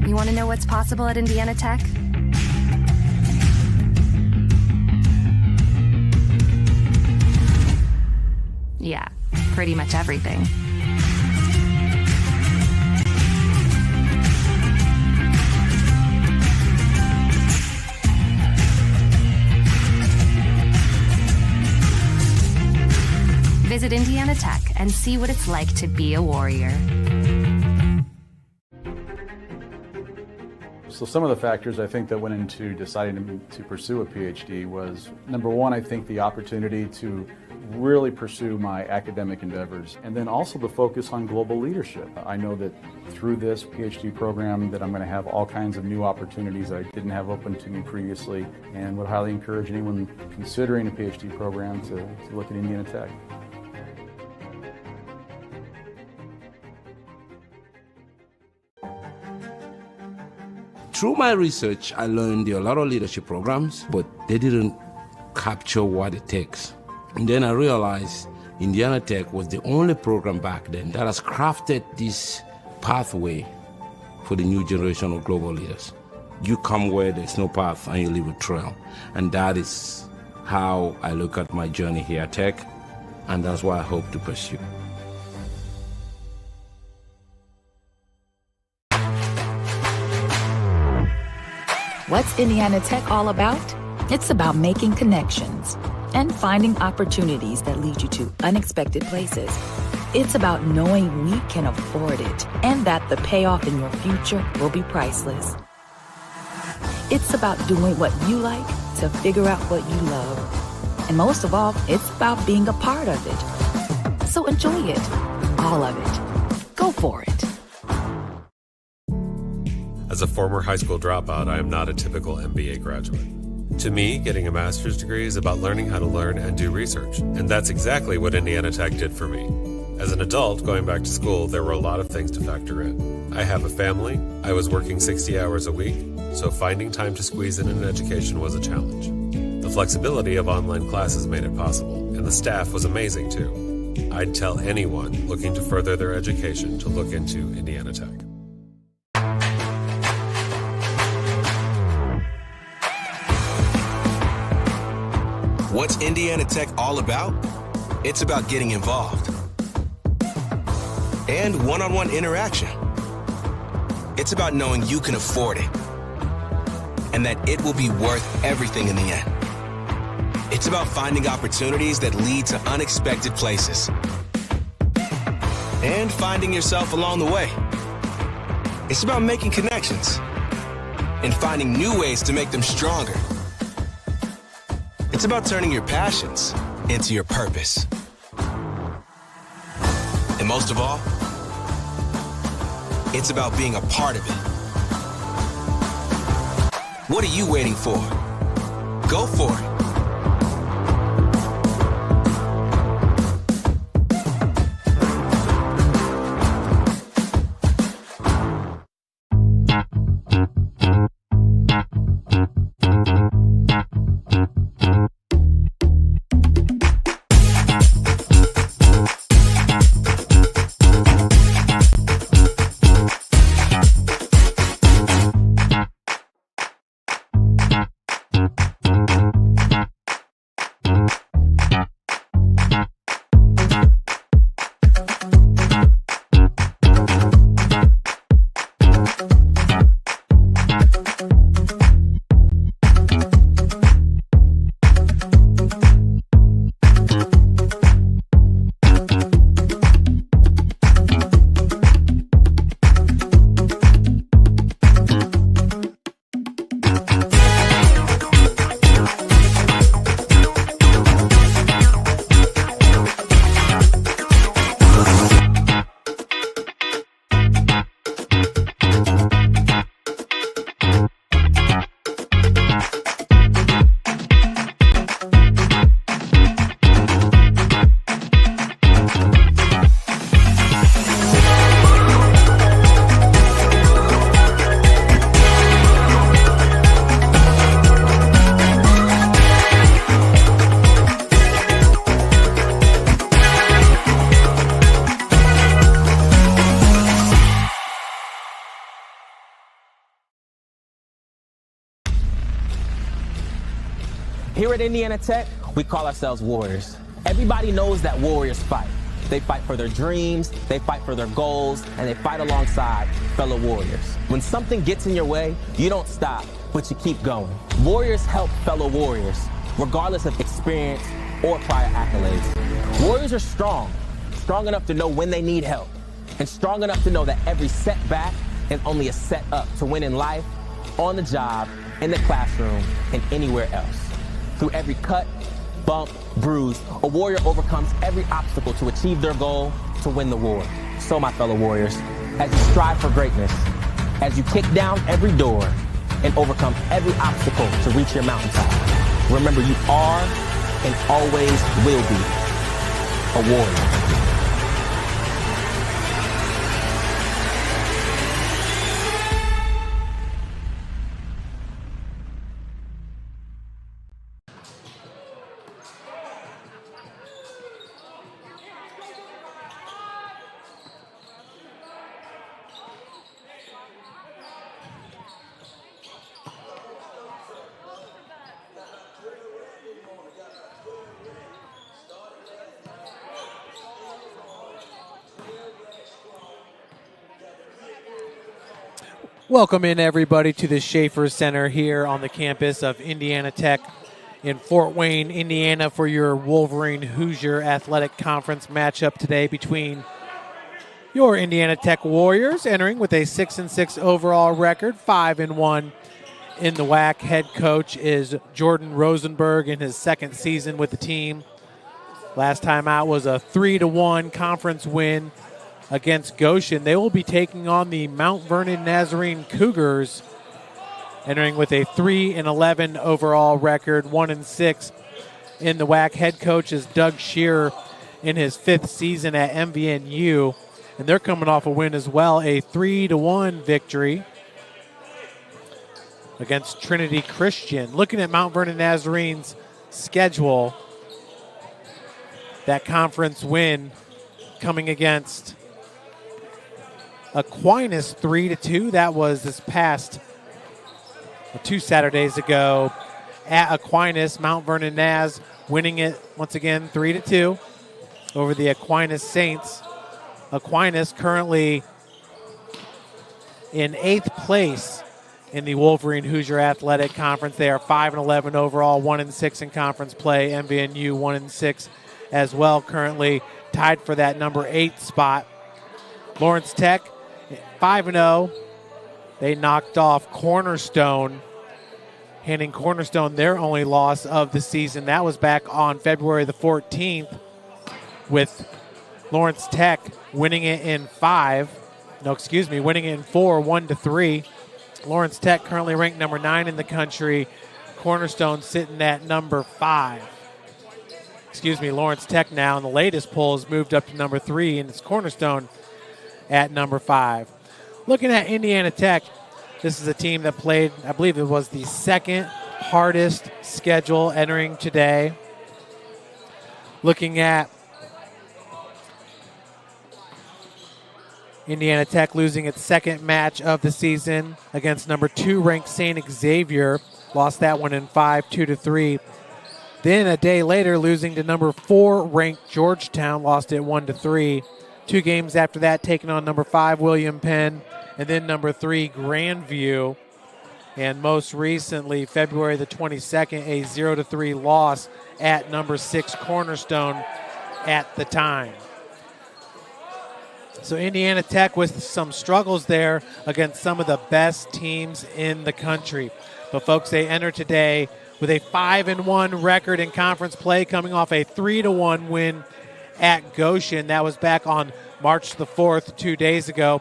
You want to know what's possible at Indiana Tech? Yeah, pretty much everything. Visit Indiana Tech and see what it's like to be a warrior. So some of the factors I think that went into deciding to pursue a PhD was, number one, I think the opportunity to really pursue my academic endeavors, and then also the focus on global leadership. I know that through this PhD program that I'm going to have all kinds of new opportunities I didn't have open to me previously, and would highly encourage anyone considering a PhD program to look at Indiana Tech. Through my research, I learned there are a lot of leadership programs, but they didn't capture what it takes. And then I realized Indiana Tech was the only program back then that has crafted this pathway for the new generation of global leaders. You come where there's no path and you leave a trail. And that is how I look at my journey here at Tech, and that's what I hope to pursue. What's Indiana Tech all about? It's about making connections and finding opportunities that lead you to unexpected places. It's about knowing we can afford it and that the payoff in your future will be priceless. It's about doing what you like to figure out what you love. And most of all, it's about being a part of it. So enjoy it, all of it. Go for it. As a former high school dropout, I am not a typical MBA graduate. To me, getting a master's degree is about learning how to learn and do research, and that's exactly what Indiana Tech did for me. As an adult, going back to school, there were a lot of things to factor in. I have a family, I was working 60 hours a week, so finding time to squeeze in an education was a challenge. The flexibility of online classes made it possible, and the staff was amazing too. I'd tell anyone looking to further their education to look into Indiana Tech. What's Indiana Tech all about? It's about getting involved and one-on-one interaction. It's about knowing you can afford it and that it will be worth everything in the end. It's about finding opportunities that lead to unexpected places and finding yourself along the way. It's about making connections and finding new ways to make them stronger. It's about turning your passions into your purpose. And most of all, it's about being a part of it. What are you waiting for? Go for it. Here at Indiana Tech, we call ourselves Warriors. Everybody knows that Warriors fight. They fight for their dreams, they fight for their goals, and they fight alongside fellow Warriors. When something gets in your way, you don't stop, but you keep going. Warriors help fellow Warriors, regardless of experience or prior accolades. Warriors are strong enough to know when they need help, and strong enough to know that every setback is only a set up to win in life, on the job, in the classroom, and anywhere else. Through every cut, bump, bruise, a warrior overcomes every obstacle to achieve their goal, to win the war. So, my fellow Warriors, as you strive for greatness, as you kick down every door and overcome every obstacle to reach your mountaintop, remember you are and always will be a warrior. Welcome in, everybody, to the Schaefer Center here on the campus of Indiana Tech in Fort Wayne, Indiana, for your Wolverine Hoosier Athletic Conference matchup today between your Indiana Tech Warriors, entering with a 6-6 overall record, 5-1 in the WAC. Head coach is Jordan Rosenberg in his second season with the team. Last time out was a 3-1 conference win against Goshen. They will be taking on the Mount Vernon Nazarene Cougars, entering with a 3-11 overall record, 1-6 in the WAC. Head coach is Doug Shearer in his fifth season at MVNU, and they're coming off a win as well, a 3-1 victory against Trinity Christian. Looking at Mount Vernon Nazarene's schedule, that conference win coming against Aquinas 3-2. That was this past 2 Saturdays ago at Aquinas. Mount Vernon Naz winning it once again 3-2 over the Aquinas Saints. Aquinas currently in 8th place in the Wolverine Hoosier Athletic Conference. They are 5-11 overall, 1-6 in conference play. MVNU 1-6 as well, currently tied for that number 8 spot. Lawrence Tech 5-0. They knocked off Cornerstone, handing Cornerstone their only loss of the season. That was back on February the 14th, with Lawrence Tech winning it in 4, 1-3. Lawrence Tech currently ranked number 9 in the country. Cornerstone sitting at number 5. Lawrence Tech now in the latest polls moved up to number 3, and it's Cornerstone at number 5. Looking at Indiana Tech, this is a team that played, I believe it was the second hardest schedule entering today. Looking at Indiana Tech losing its second match of the season against number 2 ranked St. Xavier. Lost that one in 5, 2-3. Then a day later, losing to number 4 ranked Georgetown, lost it 1-3. 2 games after that, taking on number 5 William Penn, and then number 3 Grandview. And most recently, February the 22nd, a 0-3 loss at number 6 Cornerstone at the time. So Indiana Tech with some struggles there against some of the best teams in the country. But folks, they enter today with a 5-1 record in conference play, coming off a 3-1 win at Goshen. That was back on March the 4th, 2 days ago.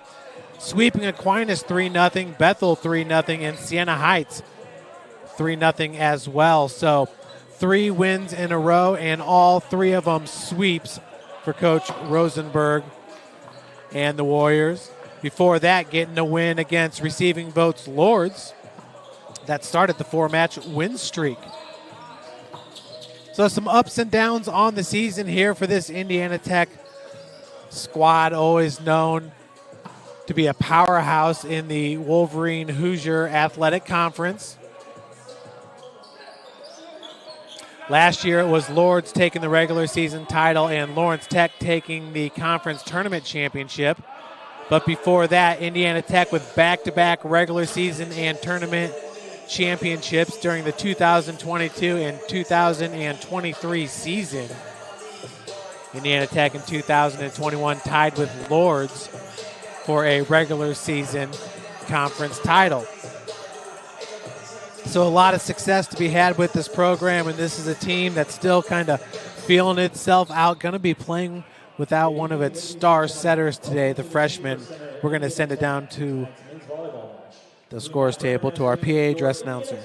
Sweeping Aquinas 3-0, Bethel 3-0, and Siena Heights 3-0 as well. So 3 wins in a row, and all 3 of them sweeps for Coach Rosenberg and the Warriors. Before that, getting a win against Receiving Votes Lords. That started the 4-match win streak. So some ups and downs on the season here for this Indiana Tech squad, always known to be a powerhouse in the Wolverine Hoosier Athletic Conference. Last year it was Lourdes taking the regular season title and Lawrence Tech taking the conference tournament championship. But before that, Indiana Tech with back-to-back regular season and tournament championships during the 2022 and 2023 season. Indiana Tech in 2021 tied with Lourdes for a regular season conference title. So a lot of success to be had with this program, and this is a team that's still kind of feeling itself out, going to be playing without one of its star setters today, the freshman. We're going to send it down to the scores table to our PA address announcer.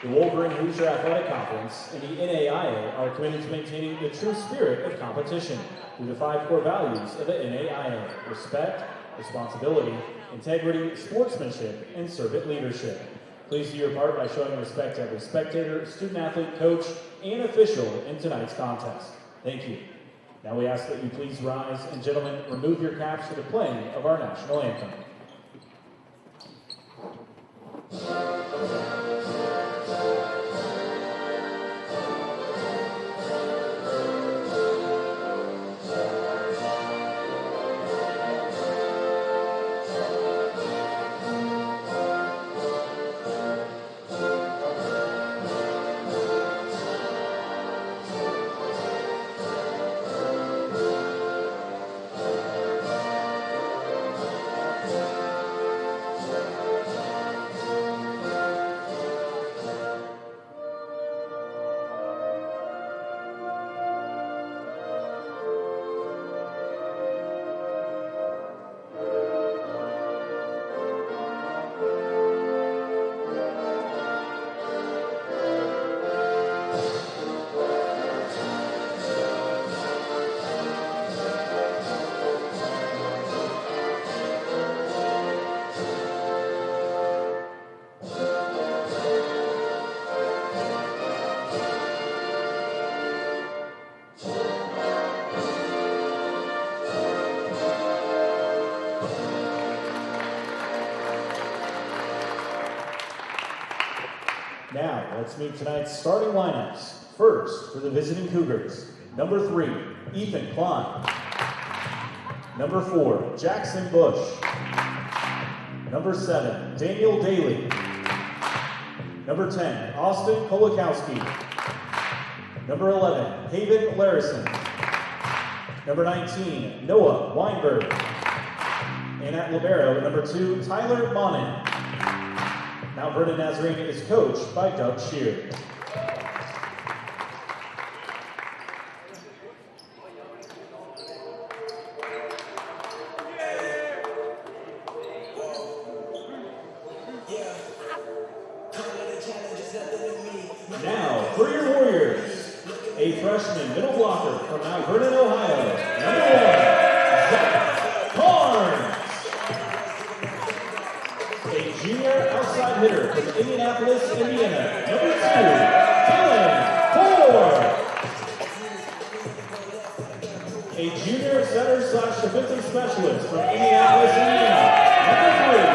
The Wolverine Hoosier Athletic Conference and the NAIA are committed to maintaining the true spirit of competition through the 5 core values of the NAIA: respect, responsibility, integrity, sportsmanship, and servant leadership. Please do your part by showing respect to every spectator, student athlete, coach, and official in tonight's contest. Thank you. Now we ask that you please rise, and gentlemen, remove your caps for the playing of our national anthem. Now, let's meet tonight's starting lineups. First, for the visiting Cougars, number 3, Ethan Klein. Number 4, Jackson Bush. Number 7, Daniel Daly. Number 10, Austin Kolakowski. Number 11, Haven Larison. Number 19, Noah Weinberg. And at libero, number 2, Tyler Monin. Mount Vernon Nazarene is coached by Doug Shear. Now, for your Warriors, a freshman middle blocker from Mount Vernon, Ohio, number 1, Zach Carnes. A junior outside hitter from Indianapolis, Indiana, number 2, Dylan Ford. A junior center/defensive specialist from Indianapolis, Indiana, number 3,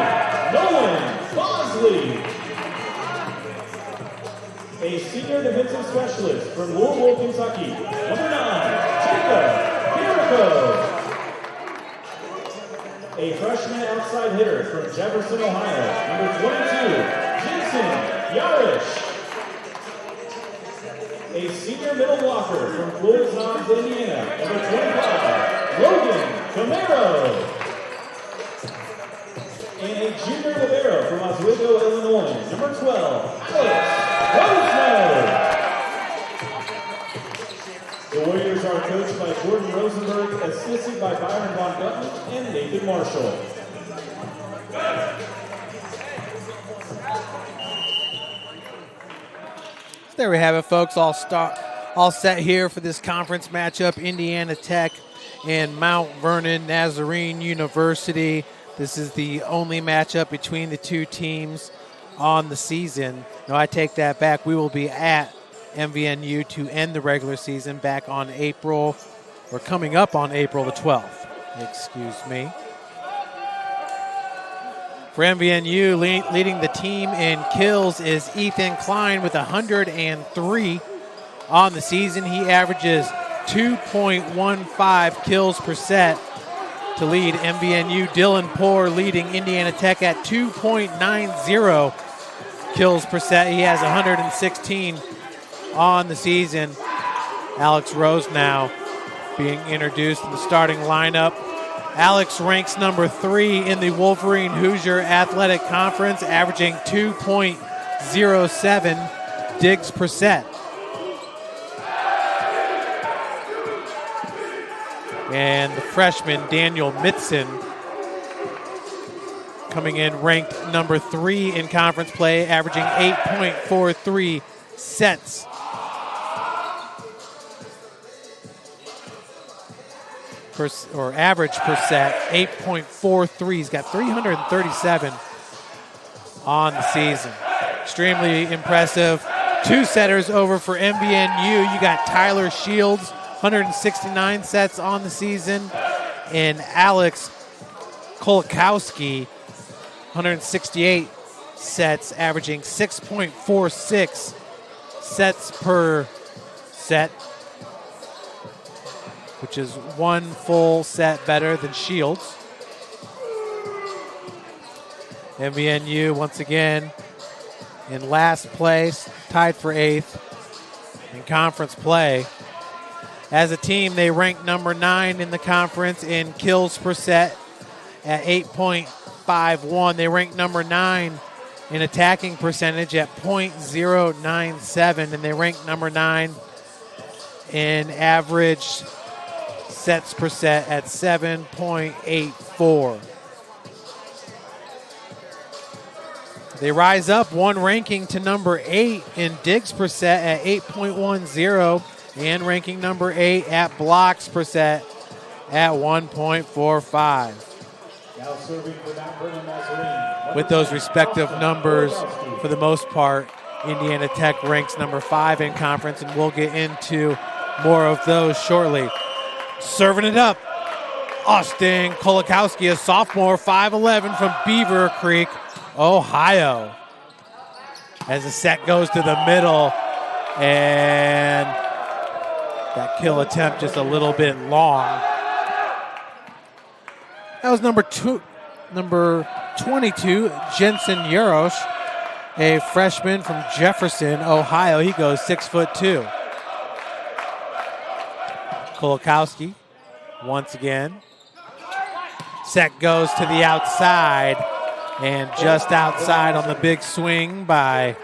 Nolan Bosley. A senior defensive specialist from Louisville, Kentucky, number 9, Jacob Miracle. A freshman outside hitter from Jefferson, Ohio, number 22, Jensen Yarish. A senior middle blocker from Floyd Zons, Indiana, number 25, Logan Camaro. And a junior libero from Oswego, Illinois, number 12, Alex Rosemary. The Warriors are coached by Jordan Rosenberg, assisted by Byron Von Gutten and Nathan Marshall. So there we have it, folks. All set here for this conference matchup, Indiana Tech and Mount Vernon Nazarene University. This is the only matchup between the two teams on the season. No, I take that back. We will be at MVNU to end the regular season back on coming up on April the 12th. Excuse me. For MVNU, leading the team in kills is Ethan Klein with 103 on the season. He averages 2.15 kills per set to lead MVNU. Dylan Poor leading Indiana Tech at 2.90 kills per set. He has 116 on the season. Alex Rose now being introduced in the starting lineup. Alex ranks number 3 in the Wolverine Hoosier Athletic Conference, averaging 2.07 digs per set. And the freshman, Daniel Mitson, coming in ranked number 3 in conference play, averaging 8.43 sets. Or average per set, 8.43. He's got 337 on the season. Extremely impressive. 2 setters over for MVNU. You got Tyler Shields, 169 sets on the season, and Alex Kolakowski, 168 sets, averaging 6.46 sets per set, which is 1 full set better than Shields. MVNU once again in last place, tied for 8th in conference play. As a team, they rank number 9 in the conference in kills per set at 8.51. They rank number 9 in attacking percentage at .097, and they rank number 9 in average sets per set at 7.84. They rise up 1 ranking to number 8 in digs per set at 8.10 and ranking number 8 at blocks per set at 1.45. With those respective numbers, for the most part, Indiana Tech ranks number 5 in conference, and we'll get into more of those shortly. Serving it up, Austin Kolakowski, a sophomore, 5'11", from Beaver Creek, Ohio. As the set goes to the middle, and that kill attempt just a little bit long. That was number 22, Jensen Yarosh, a freshman from Jefferson, Ohio. He goes 6'2". Kolakowski once again. Set goes to the outside, and just outside on the big swing by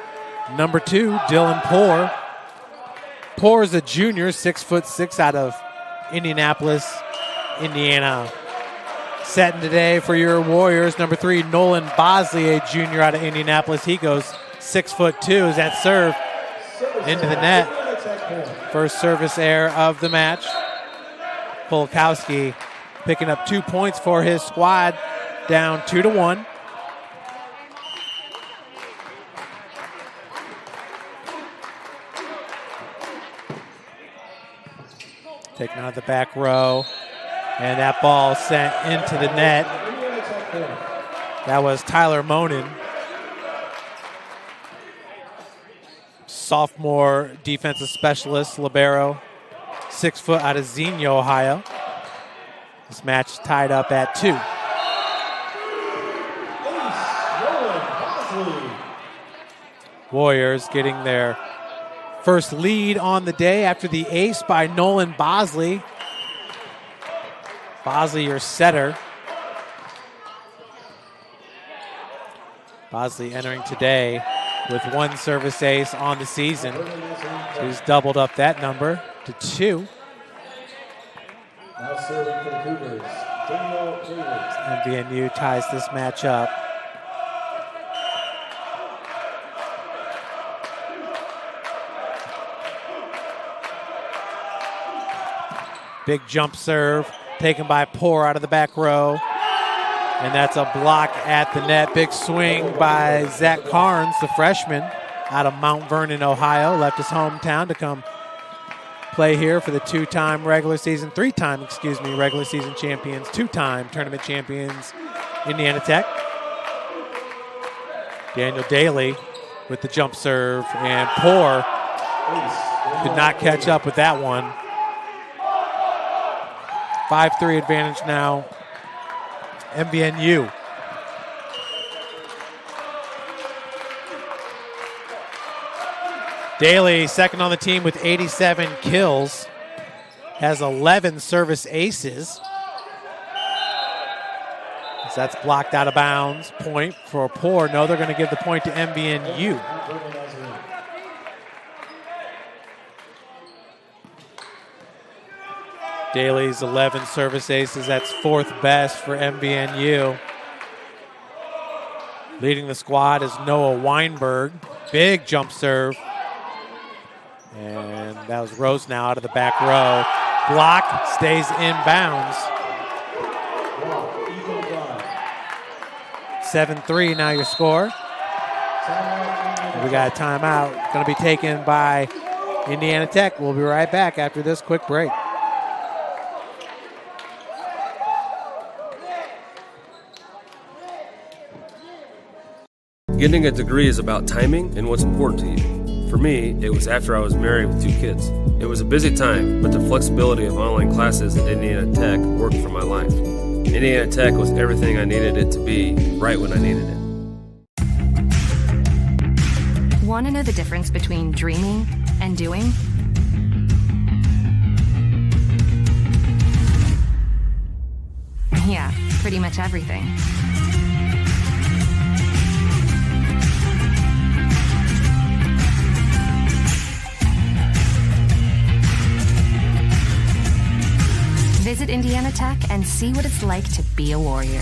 number 2, Dylan Poor. Poor is a junior, 6'6", out of Indianapolis, Indiana. Setting today for your Warriors, number 3, Nolan Bosley, a junior out of Indianapolis. He goes 6'2". Is that serve into the net? First service error of the match. Kolakowski picking up 2 points for his squad, down 2-1. Taking out the back row, and that ball sent into the net. That was Tyler Monin, sophomore defensive specialist, libero, 6 foot, out of Xenia, Ohio. This match tied up at 2. Warriors getting their first lead on the day after the ace by Nolan Bosley. Bosley, your setter. Bosley entering today with 1 service ace on the season. He's doubled up that number to 2. Now serving for the Cougars, Daniel Davis. MVNU ties this match up. Big jump serve taken by Poor out of the back row. And that's a block at the net. Big swing by Zach Carnes, the freshman out of Mount Vernon, Ohio. Left his hometown to come play here for the three-time regular season champions, 2-time tournament champions, Indiana Tech. Daniel Daly with the jump serve, and Poor could not catch up with that one. 5-3 advantage now, MVNU. Daly, second on the team with 87 kills, has 11 service aces. So that's blocked out of bounds. Point for Poor. No, they're going to give the point to MVNU. Daly's 11 service aces. That's fourth best for MVNU. Leading the squad is Noah Weinberg. Big jump serve. And that was Rose now out of the back row. Block, stays in bounds. 7-3 now your score. We got a timeout. Going to be taken by Indiana Tech. We'll be right back after this quick break. Getting a degree is about timing and what's important to you. For me, it was after I was married with 2 kids. It was a busy time, but the flexibility of online classes at Indiana Tech worked for my life. Indiana Tech was everything I needed it to be, right when I needed it. Want to know the difference between dreaming and doing? Yeah, pretty much everything. Visit Indiana Tech and see what it's like to be a Warrior.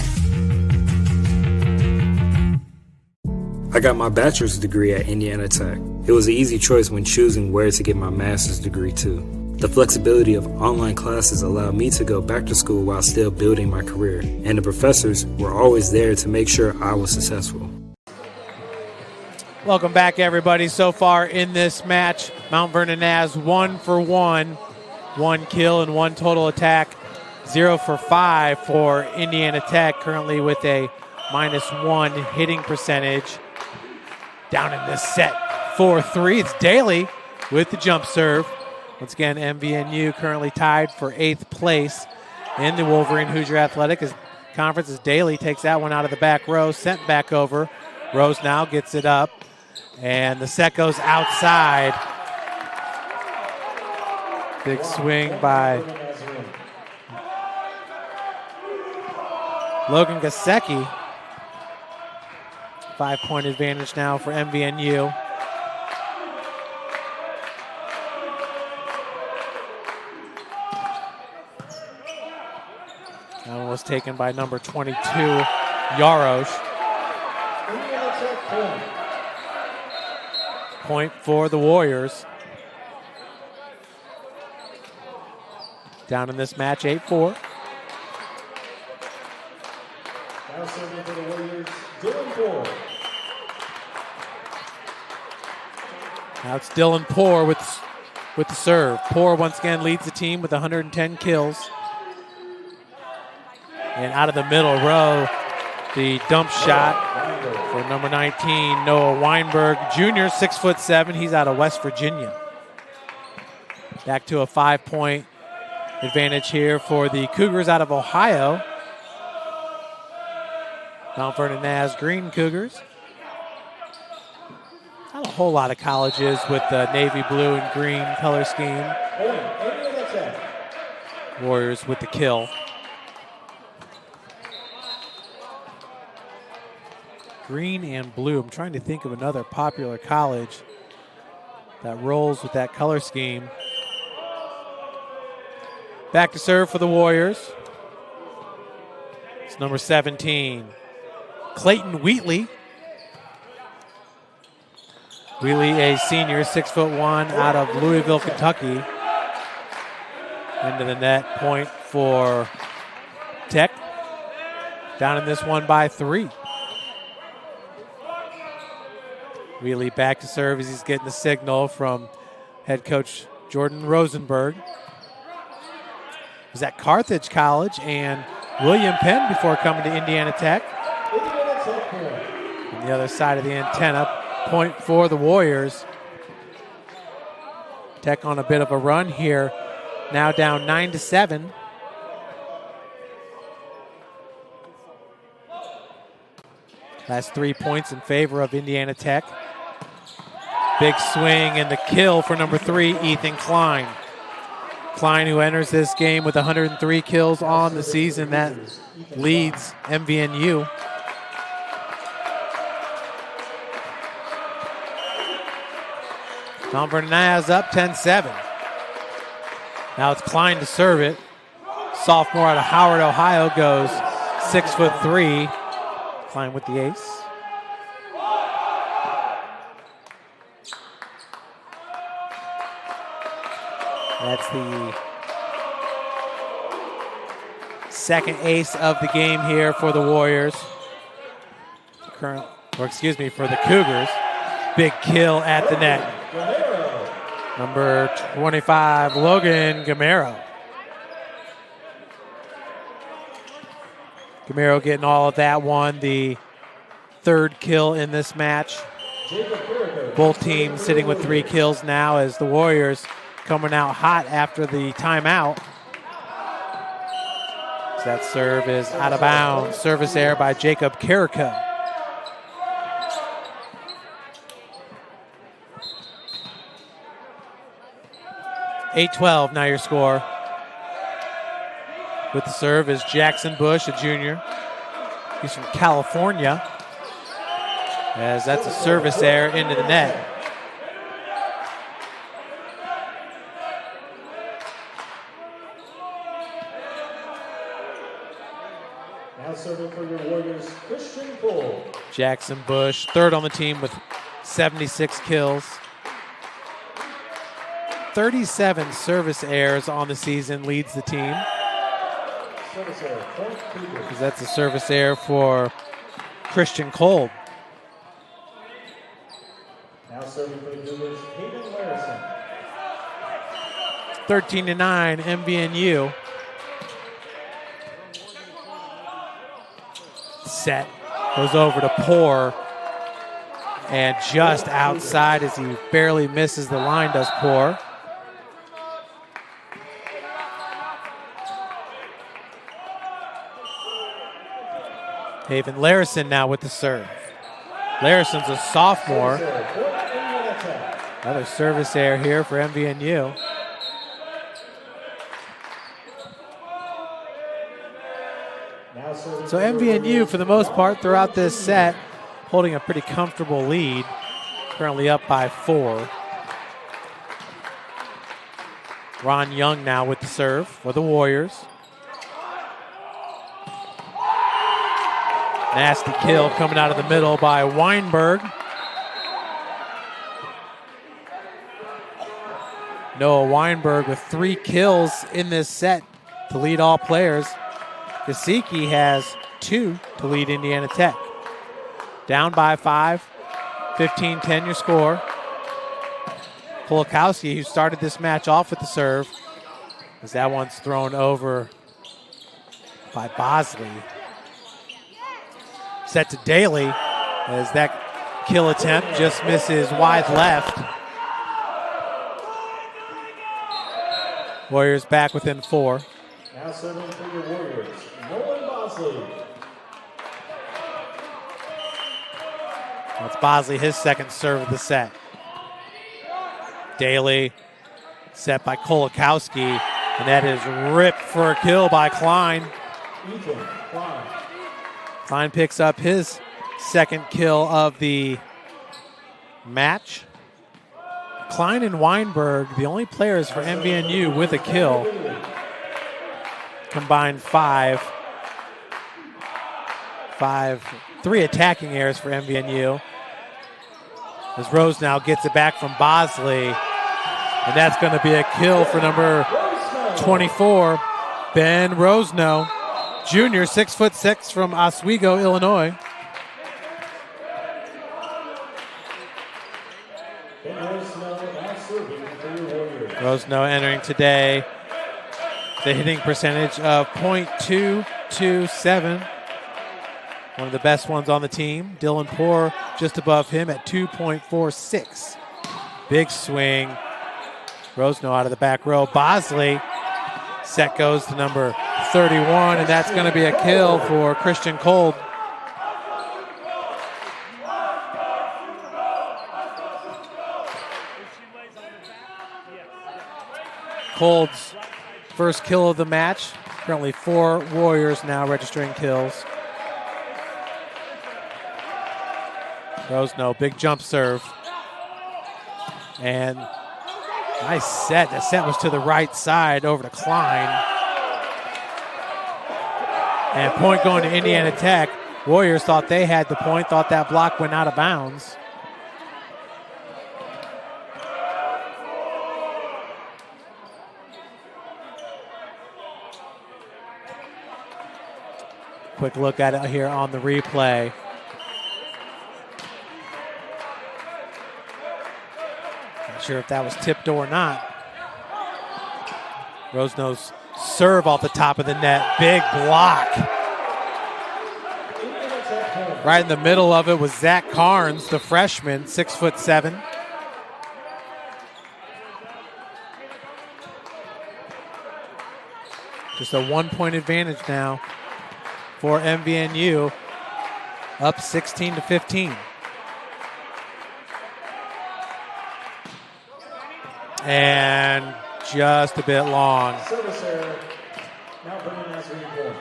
I got my bachelor's degree at Indiana Tech. It was an easy choice when choosing where to get my master's degree too. The flexibility of online classes allowed me to go back to school while still building my career, and the professors were always there to make sure I was successful. Welcome back, everybody. So far in this match, Mount Vernon Naz 1 for 1. 1 kill and 1 total attack. 0 for 5 for Indiana Tech, currently with a -1 hitting percentage. Down in this set, 4-3. It's Daly with the jump serve. Once again, MVNU currently tied for 8th place in the Wolverine Hoosier Athletic Conference as Daly takes that one out of the back row, sent back over. Rose now gets it up, and the set goes outside. Big swing by Logan Gasecki. 5-point advantage now for MVNU. That one was taken by number 22, Yarosh. Point for the Warriors. Down in this match, 8-4. Now serving for the Warriors, Dylan Poor. Now it's Dylan Poor with the serve. Poor once again leads the team with 110 kills. And out of the middle row, the dump shot for number 19, Noah Weinberg Jr., 6'7". He's out of West Virginia. Back to a 5-point advantage here for the Cougars out of Ohio. Mount Vernon Naz Green Cougars. Not a whole lot of colleges with the navy blue and green color scheme. Warriors with the kill. Green and blue. I'm trying to think of another popular college that rolls with that color scheme. Back to serve for the Warriors. It's number 17, Clayton Wheatley. Wheatley, a senior, 6'1", out of Louisville, Kentucky. Into the net, point for Tech. Down in this one by 3. Wheatley back to serve as he's getting the signal from head coach Jordan Rosenberg. Was at Carthage College and William Penn before coming to Indiana Tech. On the other side of the antenna, point for the Warriors. Tech on a bit of a run here. Now down 9-7. Last 3 points in favor of Indiana Tech. Big swing and the kill for number 3, Ethan Klein. Klein, who enters this game with 103 kills on the season, that leads MVNU. Tom Bernaz up 10-7. Now it's Klein to serve it. Sophomore out of Howard, Ohio, goes 6'3". Klein with the ace. That's the second ace of the game here for the Warriors. For the Cougars. Big kill at the net. Number 25, Logan Gamero. Gamero getting all of that one, the third kill in this match. Both teams sitting with 3 kills now as the Warriors coming out hot after the timeout. So that serve is out of bounds. Service error by Jacob Carrico. (8-12) now your score. With the serve is Jackson Bush, a junior. He's from California. As that's a service error into the net. Now serving for your Warriors, Christian Cole. Jackson Bush, third on the team with 76 kills. 37 service errors on the season, leads the team. Service error, point Cougars. That's a service error for Christian Cole. Now serving for the Cougars, Hayden Larison. 13-9, MVNU. Set goes over to Poor, and just outside as he barely misses the line does Poor. Haven Larison now with the serve. Larison's a sophomore. Another service error here for MVNU. So MVNU, for the most part, throughout this set, holding a pretty comfortable lead. Currently up by 4. Ron Young now with the serve for the Warriors. Nasty kill coming out of the middle by Weinberg. Noah Weinberg with 3 kills in this set to lead all players. Gesicki has 2 to lead Indiana Tech. Down by 5, 15-10 your score. Kulikowski, who started this match off with the serve, as that one's thrown over by Bosley. Set to Daly as that kill attempt just misses wide left. Warriors back within 4. Now serving for your Warriors, Nolan Bosley. That's Bosley, his second serve of the set. Daly set by Kulikowski, and that is ripped for a kill by Klein. Ethan Klein. Klein picks up his second kill of the match. Klein and Weinberg, the only players for MVNU with a kill. Combined 3 attacking errors for MVNU. As Rose now gets it back from Bosley. And that's going to be a kill for number 24, Ben Rosno, junior, 6'6" from Oswego, Illinois. Rosno entering today the hitting percentage of .227. one of the best ones on the team. Dylan Poor just above him at 2.46. Big swing. Rosno out of the back row. Bosley. Set goes to number 31, and that's going to be a kill for Christian Kolb. Kolb's first kill of the match. Currently 4 Warriors now registering kills. Rosno, big jump serve. And nice set. The set was to the right side over to Klein. And point going to Indiana Tech. Warriors thought they had the point, thought that block went out of bounds. Quick look at it here on the replay. Not sure if that was tipped or not. Rosno's serve off the top of the net. Big block. Right in the middle of it was Zach Carnes, the freshman, 6'7". Just a 1-point advantage now for MVNU, up 16-15. And just a bit long. Service error. Now bringing us a point.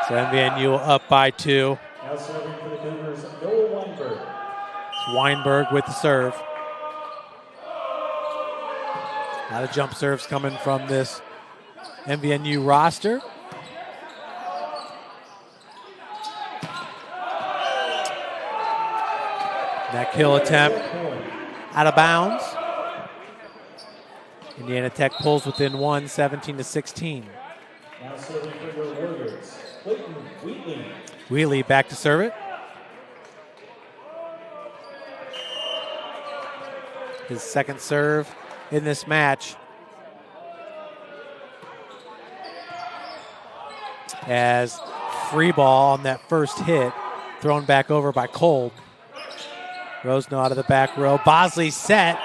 So MVNU up by 2. Now serving for the Cougars, Noah Weinberg. It's Weinberg with the serve. A lot of jump serves coming from this MVNU roster. That kill attempt out of bounds. Indiana Tech pulls within 1, 17-16. Now serving for your Warriors, Clayton Wheatley. Wheatley back to serve it. His second serve in this match. As free ball on that first hit, thrown back over by Kolb. Rosno out of the back row. Bosley set,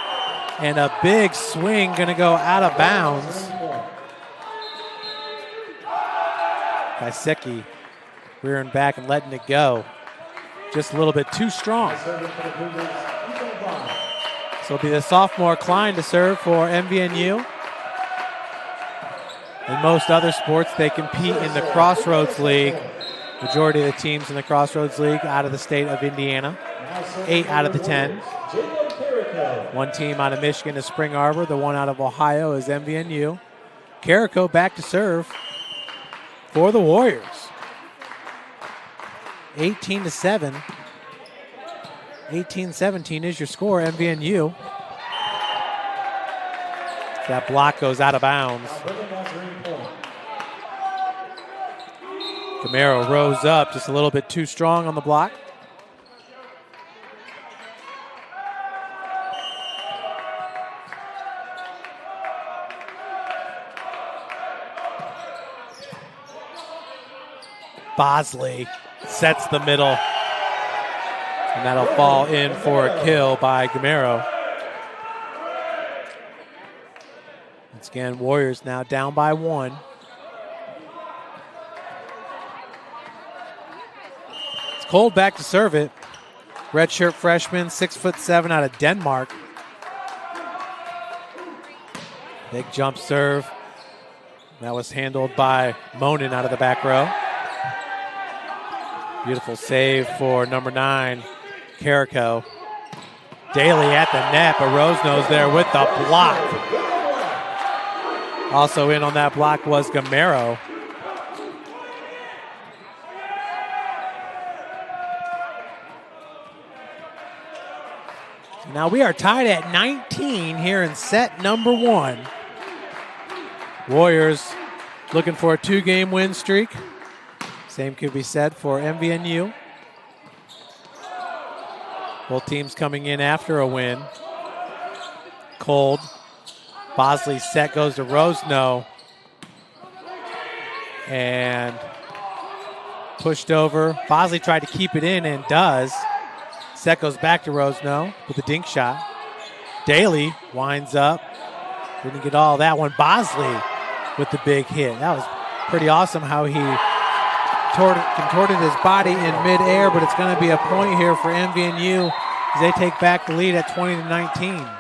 and a big swing going to go out of bounds. Kaiseki rearing back and letting it go. Just a little bit too strong. So it'll be the sophomore Klein to serve for MVNU. In most other sports, they compete in the Crossroads League. Majority of the teams in the Crossroads League out of the state of Indiana. 8 out of the 10. One team out of Michigan is Spring Arbor. The one out of Ohio is MVNU. Carrico back to serve for the Warriors. 18-7. 18-17 is your score, MVNU. That block goes out of bounds. Camaro rose up just a little bit too strong on the block. Bosley sets the middle. And that'll fall in for a kill by Gamero. Once again, Warriors now down by 1. It's Kolb back to serve it. Redshirt freshman, 6'7" out of Denmark. Big jump serve. That was handled by Monin out of the back row. Beautiful save for number 9, Carrico. Daly at the net, but Rosno's there with the block. Also in on that block was Gamero. Now we are tied at 19 here in set number 1. Warriors looking for a 2-game win streak. Same could be said for MVNU. Both teams coming in after a win. Cold. Bosley's set goes to Rosno. And Pushed over. Bosley tried to keep it in and does. Set goes back to Rosno with a dink shot. Daly winds up. Didn't get all that one. Bosley with the big hit. That was pretty awesome how he contorted his body in midair, but it's going to be a point here for MVNU as they take back the lead at 20-19.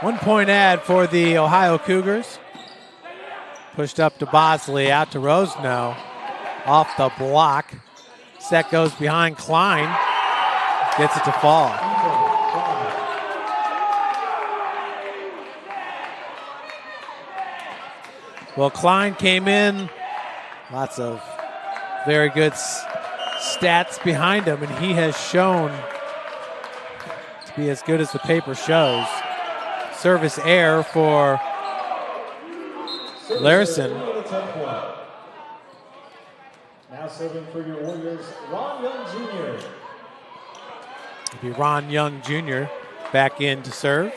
One-point ad for the Ohio Cougars. Pushed up to Bosley, out to Rosno. Off the block. Set goes behind Klein. Gets it to fall. Well, Klein came in. Lots of very good stats behind him, and he has shown to be as good as the paper shows. Service error for Larson. Now serving for your Warriors, Ron Young Jr. It'll be Ron Young Jr. back in to serve.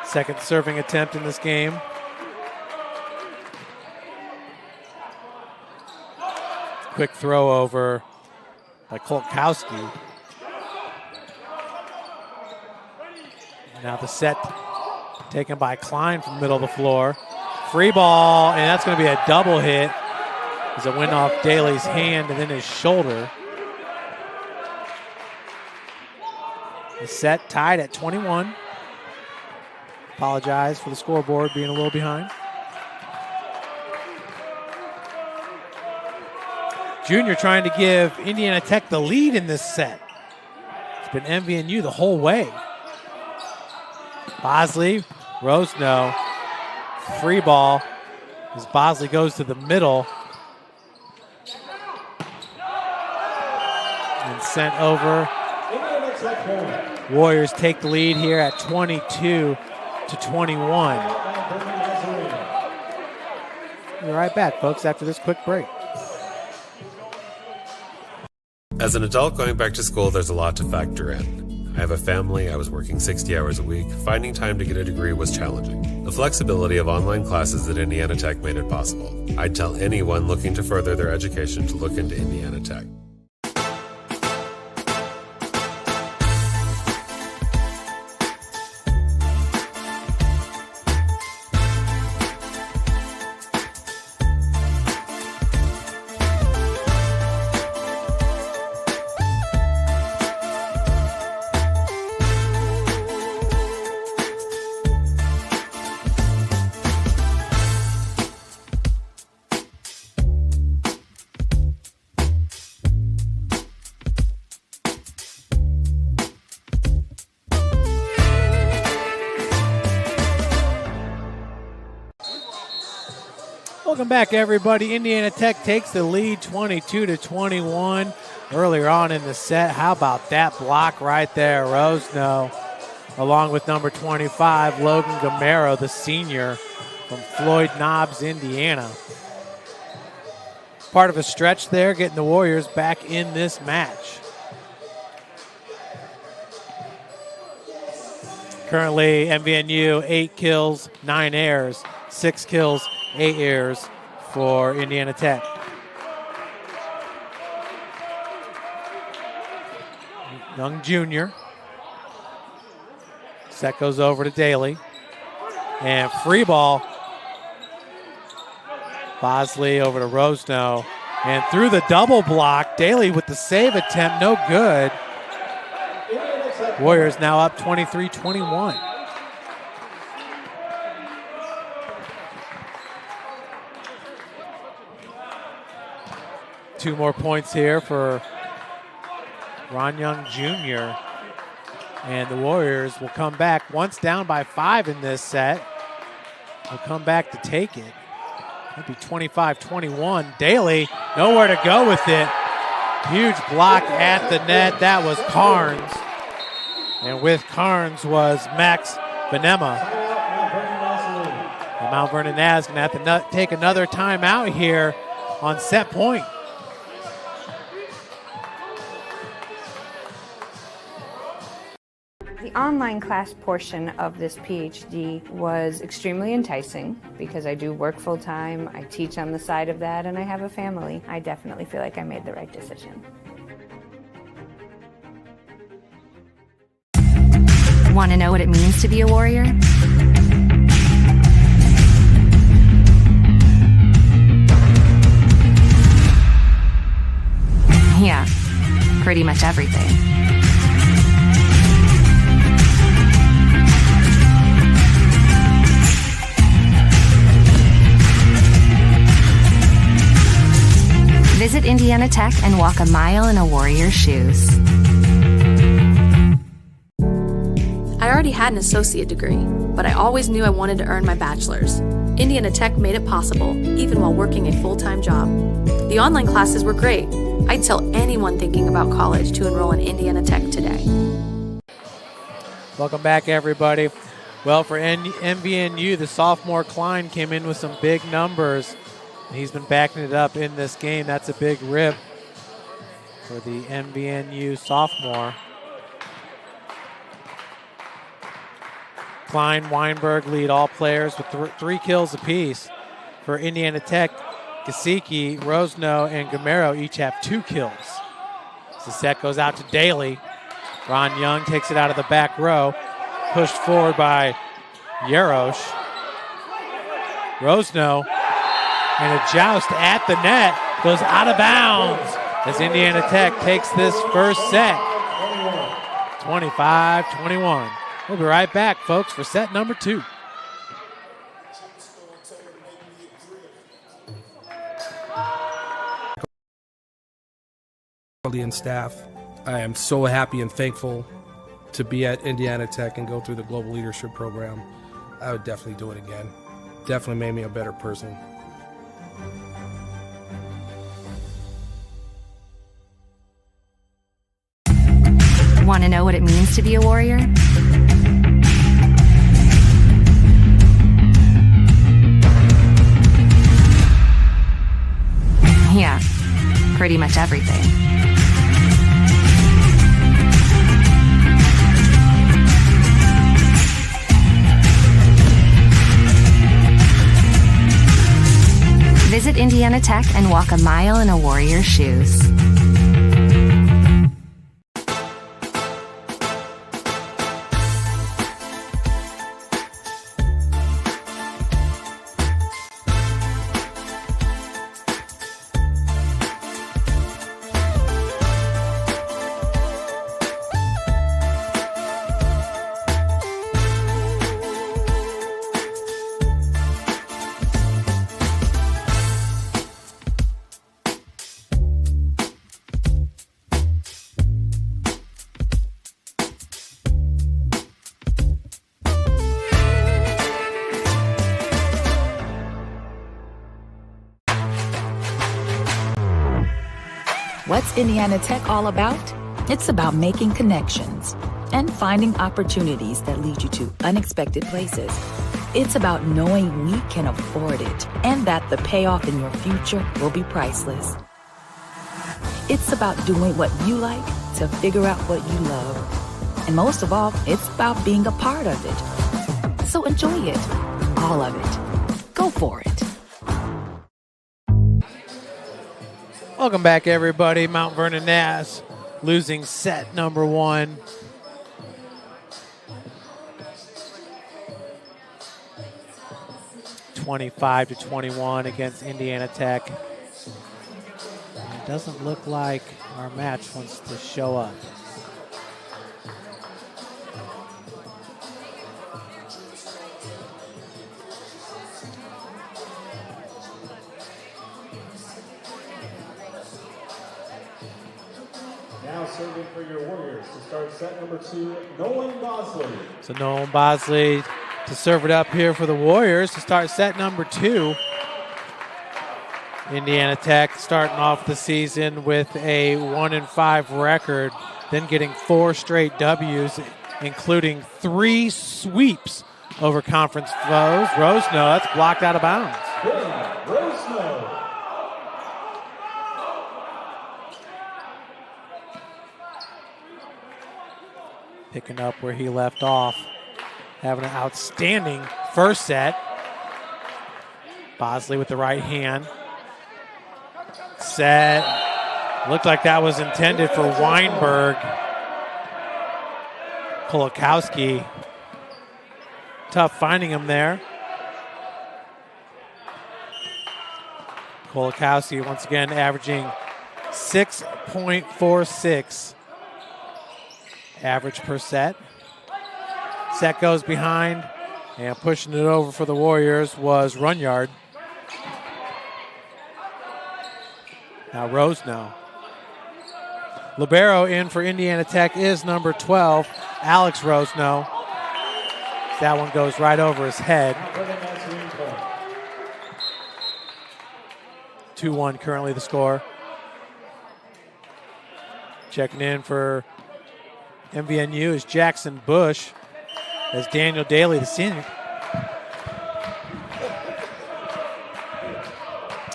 Second serving attempt in this game. Quick throw over by Kolkowski. Now the set taken by Klein from the middle of the floor. Free ball, and that's going to be a double hit as it went off Daly's hand and then his shoulder. The set tied at 21. Apologize for the scoreboard being a little behind. Junior trying to give Indiana Tech the lead in this set. It's been MVNU the whole way. Bosley, Rosno, free ball as Bosley goes to the middle and sent over. Warriors take the lead here at 22-21. We'll be right back, folks, after this quick break. As an adult going back to school, there's a lot to factor in. I have a family, I was working 60 hours a week. Finding time to get a degree was challenging. The flexibility of online classes at Indiana Tech made it possible. I'd tell anyone looking to further their education to look into Indiana Tech. Welcome back, everybody. Indiana Tech takes the lead 22-21 earlier on in the set. How about that block right there? Rosno, along with number 25, Logan Gamero, the senior from Floyd Knobs, Indiana. Part of a stretch there, getting the Warriors back in this match. Currently, MVNU, 8 kills, 9 errors, 6 kills, 8 errors for Indiana Tech. Young Jr. Set goes over to Daly. And free ball. Bosley over to Rosno. And through the double block, Daly with the save attempt, no good. Warriors now up 23-21. Two more points here for Ron Young Jr. And the Warriors will come back once down by 5 in this set. Will come back to take it. It'll be 25-21. Daly, nowhere to go with it. Huge block at the net. That was Carnes. And with Carnes was Max Venema. And Mount Vernon Naz going to have to take another timeout here on set point. The online class portion of this PhD was extremely enticing because I do work full-time, I teach on the side of that, and I have a family. I definitely feel like I made the right decision. Want to know what it means to be a warrior? Yeah, pretty much everything. Visit Indiana Tech and walk a mile in a warrior's shoes. I already had an associate degree, but I always knew I wanted to earn my bachelor's. Indiana Tech made it possible, even while working a full-time job. The online classes were great. I'd tell anyone thinking about college to enroll in Indiana Tech today. Welcome back, everybody. Well, for MVNU, the sophomore Klein came in with some big numbers. He's been backing it up in this game. That's a big rip for the MVNU sophomore. Klein, Weinberg lead all players with 3 kills apiece. For Indiana Tech, Gasicki, Rosno, and Gamero each have 2 kills. The set goes out to Daly. Ron Young takes it out of the back row. Pushed forward by Yarosh. Rosno, and a joust at the net, goes out of bounds as Indiana Tech takes this first set. 25-21. We'll be right back, folks, for set number 2. And staff, I am so happy and thankful to be at Indiana Tech and go through the Global Leadership Program. I would definitely do it again. Definitely made me a better person. Want to know what it means to be a warrior? Yeah, pretty much everything. Visit Indiana Tech and walk a mile in a warrior's shoes. What's Indiana Tech all about? It's about making connections and finding opportunities that lead you to unexpected places. It's about knowing we can afford it and that the payoff in your future will be priceless. It's about doing what you like to figure out what you love. And most of all, it's about being a part of it. So enjoy it, all of it. Go for it. Welcome back, everybody. Mount Vernon Nass losing set number 1. (25-21) against Indiana Tech. And it doesn't look like our match wants to show up. Now serving for your Warriors to start set number 2, Nolan Bosley. So Nolan Bosley to serve it up here for the Warriors to start set number 2. Indiana Tech starting off the season with a 1-5 record, then getting 4 straight W's, including 3 sweeps over conference foes. Rosno, that's blocked out of bounds. Rosno. picking up where he left off. Having an outstanding first set. Bosley with the right hand. Set. Looked like that was intended for Weinberg. Kolakowski. Tough finding him there. Kolakowski once again averaging 6.46 average per set. Set goes behind, and pushing it over for the Warriors was Runyard. Now Rosno. Libero in for Indiana Tech is number 12, Alex Rosno. That one goes right over his head. 2-1 currently the score. Checking in for MVNU is Jackson Bush as Daniel Daly, the senior.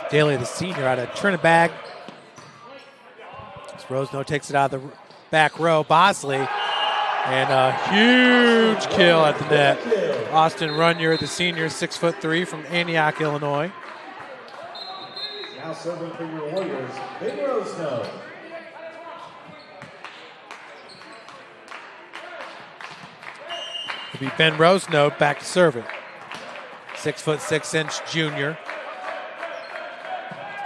Daly, the senior, out of Trinidad. As Rosno takes it out of the back row. Bosley, and a huge kill at the net. Austin Runyard, the senior, 6'3" from Antioch, Illinois. Now serving for your Warriors, Ben Rosno. It'll be Ben Rosno back to serve it. 6'6" junior.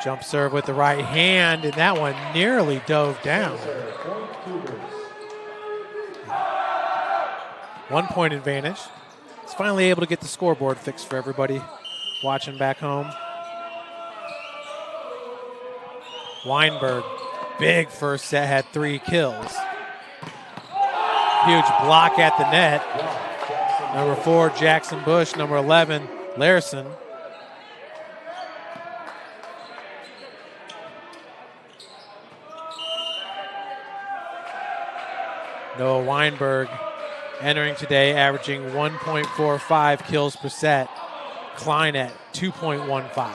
Jump serve with the right hand, and that one nearly dove down. 1 point advantage. He's finally able to get the scoreboard fixed for everybody watching back home. Weinberg, big first set, had 3 kills. Huge block at the net. Number 4, Jackson Bush. Number 11, Larson. Noah Weinberg entering today, averaging 1.45 kills per set. Klein at 2.15.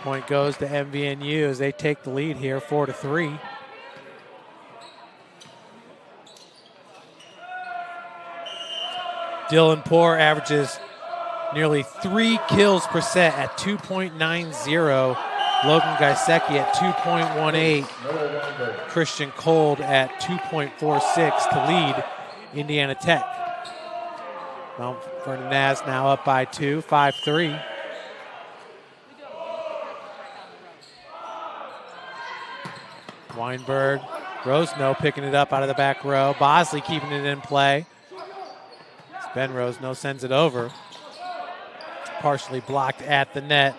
Point goes to MVNU as they take the lead here, 4-3. Dylan Poor averages nearly 3 kills per set at 2.90. Logan Gaisecki at 2.18. Christian Cold at 2.46 to lead Indiana Tech. Mount Vernon Naz now up by 2, 5-3. Weinberg, Rosno picking it up out of the back row. Bosley keeping it in play. Ben Rosno sends it over. Partially blocked at the net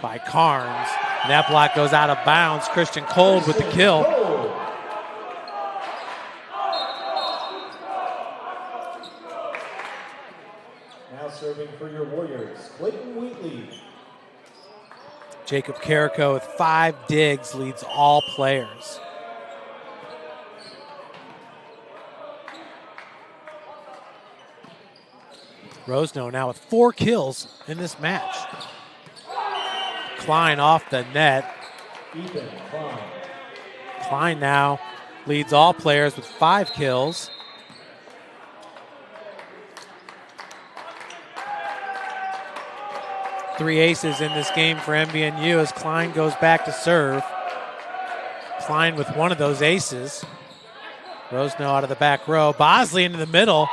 by Carnes. And that block goes out of bounds. Christian Cold with the kill. Now serving for your Warriors, Clayton Wheatley. Jacob Carrico with 5 digs leads all players. Rosno now with 4 kills in this match. Klein off the net. Ethan Klein. Klein now leads all players with 5 kills. Three aces in this game for MVNU as Klein goes back to serve. Klein with one of those aces. Rosno out of the back row. Bosley into the middle.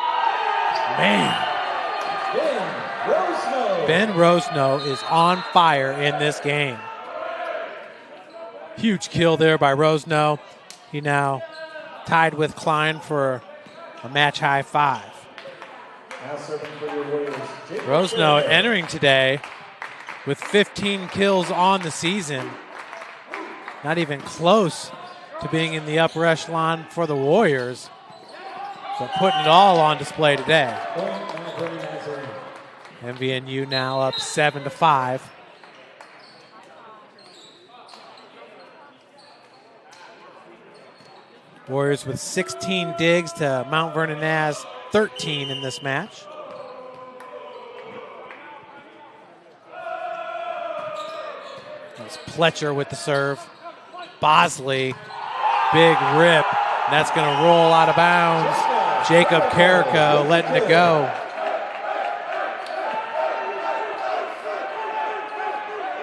Man. Ben Rosno is on fire in this game. Huge kill there by Rosno. He now tied with Klein for a match high 5. Now serving for your Warriors, Rosno entering today with 15 kills on the season. Not even close to being in the upper echelon for the Warriors, but putting it all on display today. MVNU now up 7-5. Warriors with 16 digs to Mount Vernon Naz 13 in this match. That's Pletcher with the serve. Bosley big rip. And that's going to roll out of bounds. Jacob Carrico letting it go.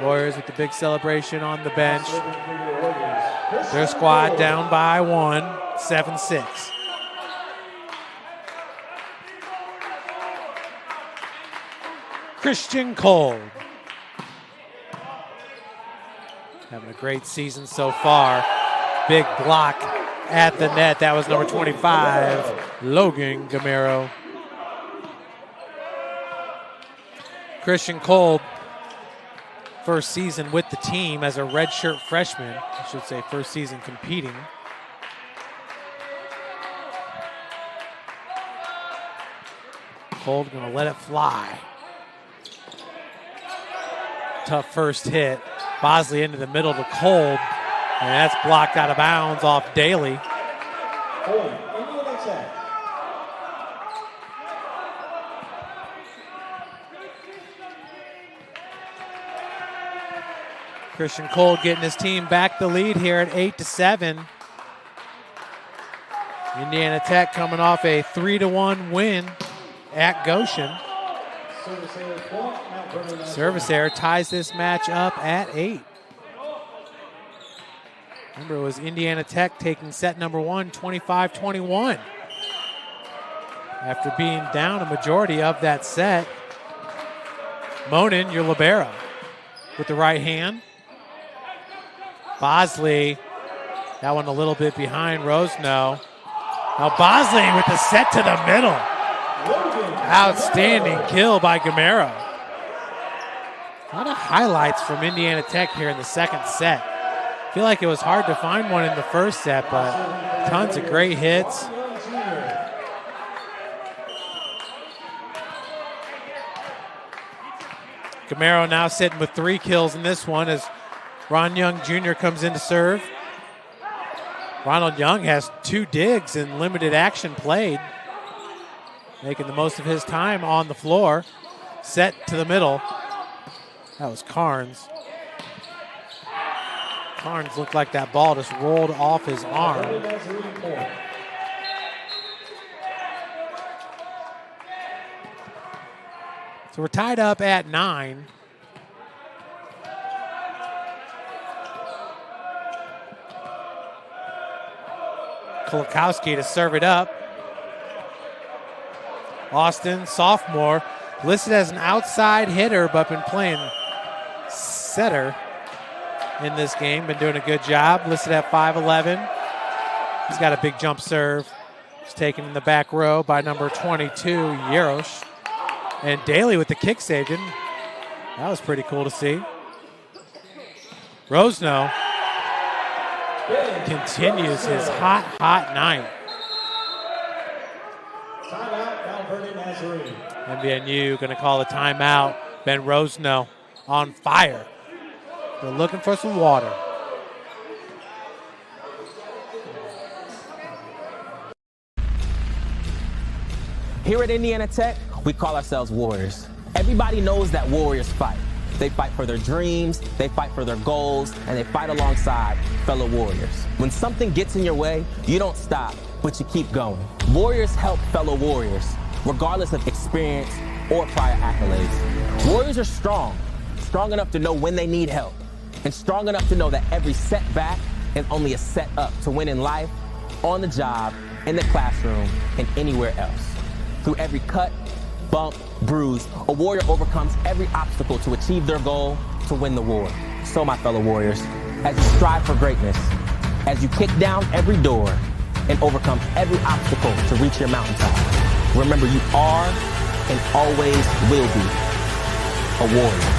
Warriors with the big celebration on the bench. Their squad down by 1, 7-6. Christian Cole. Having a great season so far. Big block at the net. That was number 25, Logan Gamero. Christian Cole, first season with the team as a redshirt freshman. I should say first season competing. Cole gonna let it fly. Tough first hit. Bosley into the middle to Cole. And that's blocked out of bounds off Daly. Christian Cole getting his team back the lead here at 8-7. Indiana Tech coming off a 3-1 win at Goshen. Service error ties this match up at 8. Remember, it was Indiana Tech taking set number 1, 25-21. After being down a majority of that set, Monin, your libero, with the right hand. Bosley, that one a little bit behind Rosno. Now Bosley with the set to the middle. Outstanding kill by Gamero. A lot of highlights from Indiana Tech here in the second set. I feel like it was hard to find one in the first set, but tons of great hits. Gamero now sitting with 3 kills in this one as Ron Young Jr. comes in to serve. Ronald Young has 2 digs and limited action played, making the most of his time on the floor. Set to the middle. That was Carnes. Carnes looked like that ball just rolled off his arm. So we're tied up at 9. Kolakowski to serve it up. Austin, sophomore, listed as an outside hitter, but been playing setter in this game. Been doing a good job. Listed at 5'11". He's got a big jump serve. He's taken in the back row by number 22, Yarosh. And Daly with the kick save. That was pretty cool to see. Rosno continues his hot night. MVNU going to call a timeout. Ben Rosno on fire. They're looking for some water. Here at Indiana Tech, we call ourselves Warriors. Everybody knows that Warriors fight. They fight for their dreams, they fight for their goals, and they fight alongside fellow Warriors. When something gets in your way, you don't stop, but you keep going. Warriors help fellow Warriors, regardless of experience or prior accolades. Warriors are strong enough to know when they need help, and strong enough to know that every setback is only a set up to win in life, on the job, in the classroom, and anywhere else. Through every cut, bump, bruise, a warrior overcomes every obstacle to achieve their goal, to win the war. So my fellow Warriors, as you strive for greatness, as you kick down every door and overcome every obstacle to reach your mountaintop, remember you are and always will be a warrior.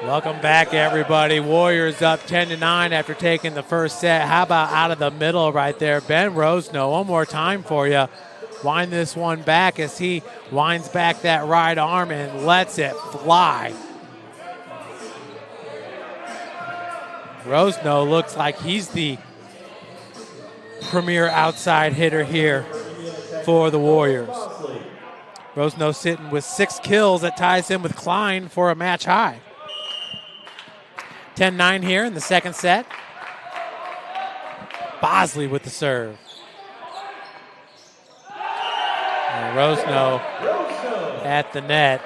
Welcome back, everybody. Warriors up 10-9 after taking the first set. How about out of the middle right there? Ben Rosno, one more time for you. Wind this one back as he winds back that right arm and lets it fly. Rosno looks like he's the premier outside hitter here for the Warriors. Rosno sitting with 6 kills. That ties him with Klein for a match high. 10-9 here in the second set. Bosley with the serve. And Rosno at the net.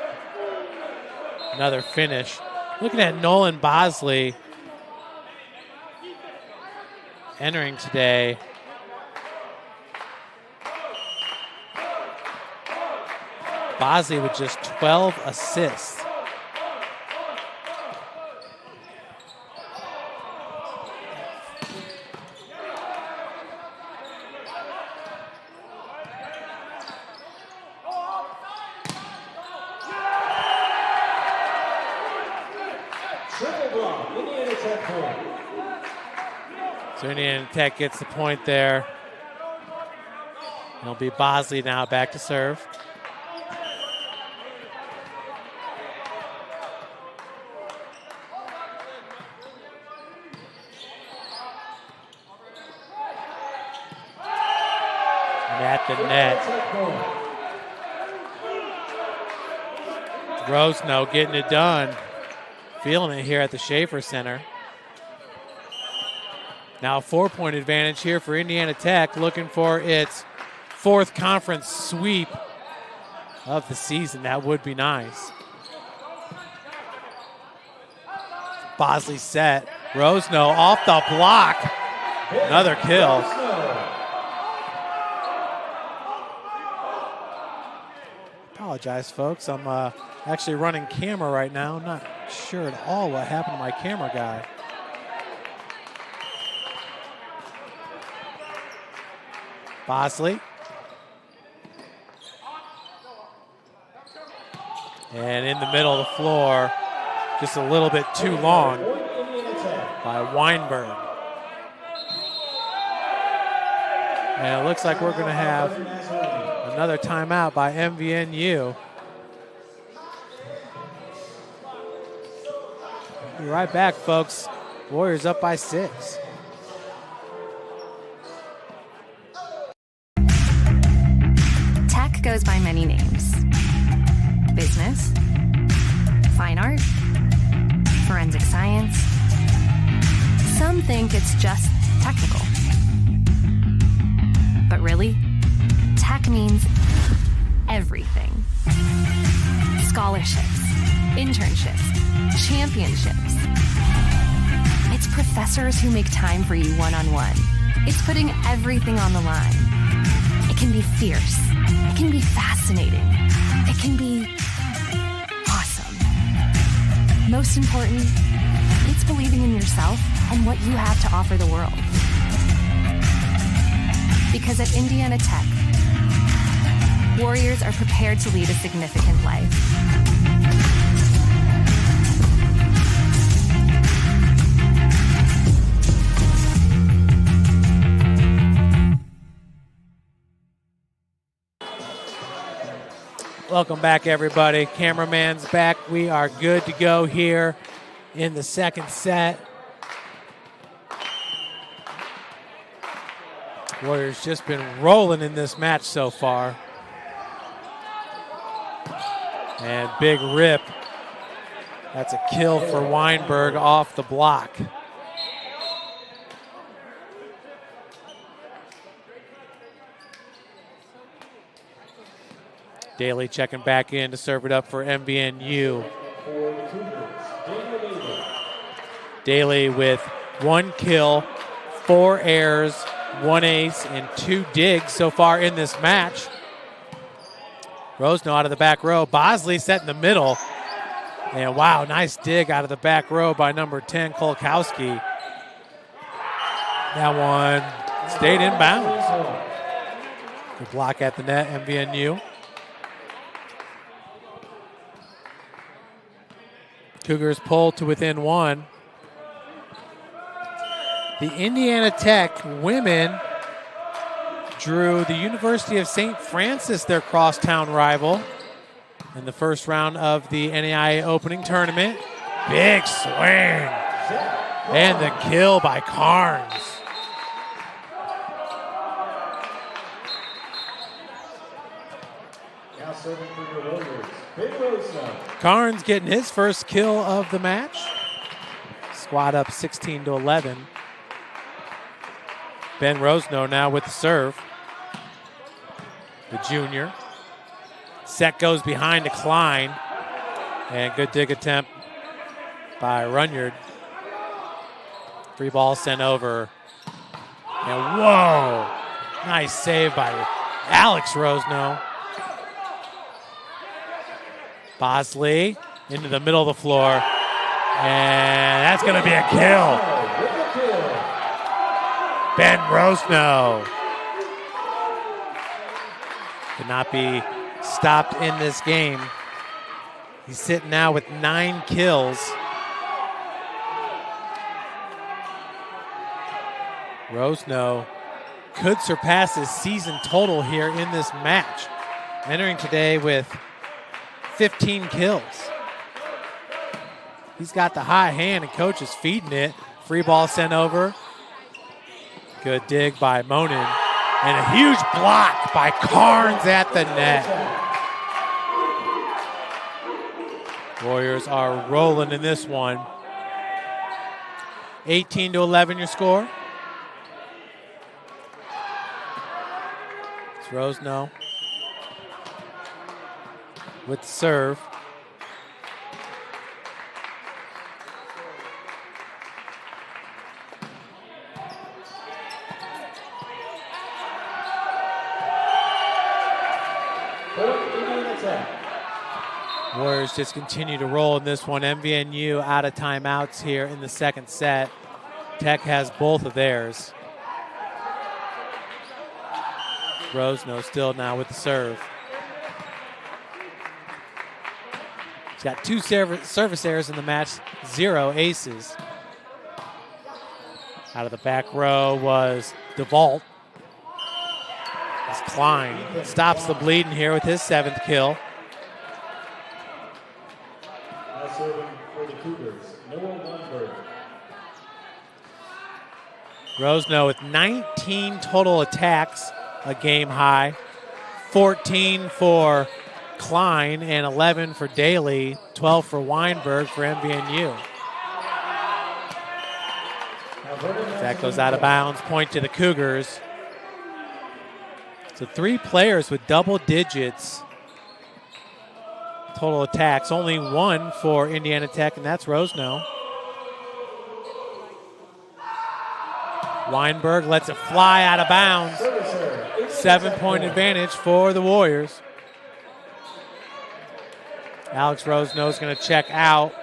Another finish. Looking at Nolan Bosley entering today. Bosley with just 12 assists. So Indiana Tech gets the point there. It'll be Bosley now back to serve. And at the net. Rosno getting it done. Feeling it here at the Schaefer Center. Now a 4-point advantage here for Indiana Tech, looking for its 4th conference sweep of the season. That would be nice. Bosley set. Rosno off the block. Another kill. Apologize, folks. I'm actually running camera right now. I'm not sure at all what happened to my camera guy. Bosley. And in the middle of the floor, just a little bit too long by Weinberg. And it looks like we're going to have another timeout by MVNU. Be right back, folks. Warriors up by 6. Tech goes by many names. Business, fine art, forensic science. Some think it's just technical. But really, tech means everything. Scholarships, internships, championships. It's professors who make time for you one-on-one. It's putting everything on the line. It can be fierce. It can be fascinating. It can be awesome. Most important, it's believing in yourself and what you have to offer the world. Because at Indiana Tech, Warriors are prepared to lead a significant life. Welcome back, everybody. Cameraman's back. We are good to go here in the second set. Warriors just been rolling in this match so far. And big rip. That's a kill for Weinberg off the block. Daly checking back in to serve it up for MVNU. Daly with 1 kill, 4 errors, 1 ace, and 2 digs so far in this match. Rosno out of the back row. Bosley set in the middle. And wow, nice dig out of the back row by number 10, Kolkowski. That one stayed in bounds. Good block at the net, MVNU. Cougars pull to within 1. The Indiana Tech women drew the University of St. Francis, their crosstown rival, in the first round of the NAIA opening tournament. Big swing. And the kill by Carnes. serving for your Warriors, Ben Rosenau. Carnes getting his first kill of the match. Squad up 16-11. Ben Rosenau now with the serve. The junior. Set goes behind to Klein. And good dig attempt by Runyard. Free ball sent over. And whoa! Nice save by Alex Rosenau. Bosley into the middle of the floor. And that's going to be a kill. Ben Rosenau cannot be stopped in this game. He's sitting now with 9 kills. Rosenau could surpass his season total here in this match, entering today with 15 kills. He's got the high hand and coach is feeding it. Free ball sent over. Good dig by Monin. And a huge block by Carnes at the net. Warriors are rolling in this one. 18-11 your score. It's Rosenau with the serve. Warriors just continue to roll in this one. MVNU out of timeouts here in the second set. Tech has both of theirs. Rosenau still now with the serve. He's got 2 service errors in the match, 0 aces. Out of the back row was DeVault. As Klein stops the bleeding here with his 7th kill. Now serving for the Cougars, Noah Weinberg. Rosenau with 19 total attacks, a game high. 14 for Klein and 11 for Daly, 12 for Weinberg for MVNU. That goes out of bounds, point to the Cougars. So 3 players with double digits total attacks. Only 1 for Indiana Tech, and that's Rosenau. Weinberg lets it fly out of bounds. 7-point advantage for the Warriors. Alex Rosenau is going to check out.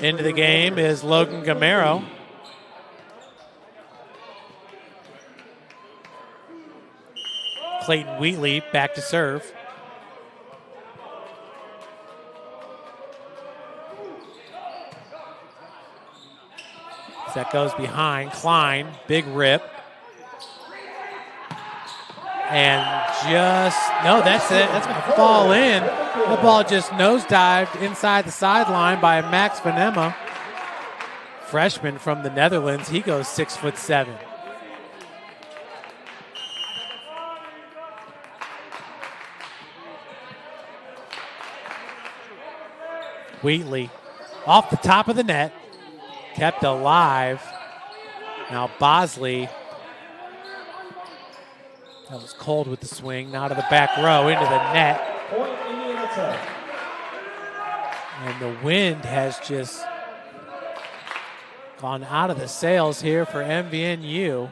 Into the game is Logan Gamero. Clayton Wheatley back to serve. That goes behind. Klein, big rip. And that's it. That's going to fall in. The ball just nosedived inside the sideline by Max Venema. Freshman from the Netherlands. He goes 6'7". Wheatley off the top of the net. Kept alive. Now Bosley. That was cold with the swing. Now to the back row into the net. And the wind has just gone out of the sails here for MVNU.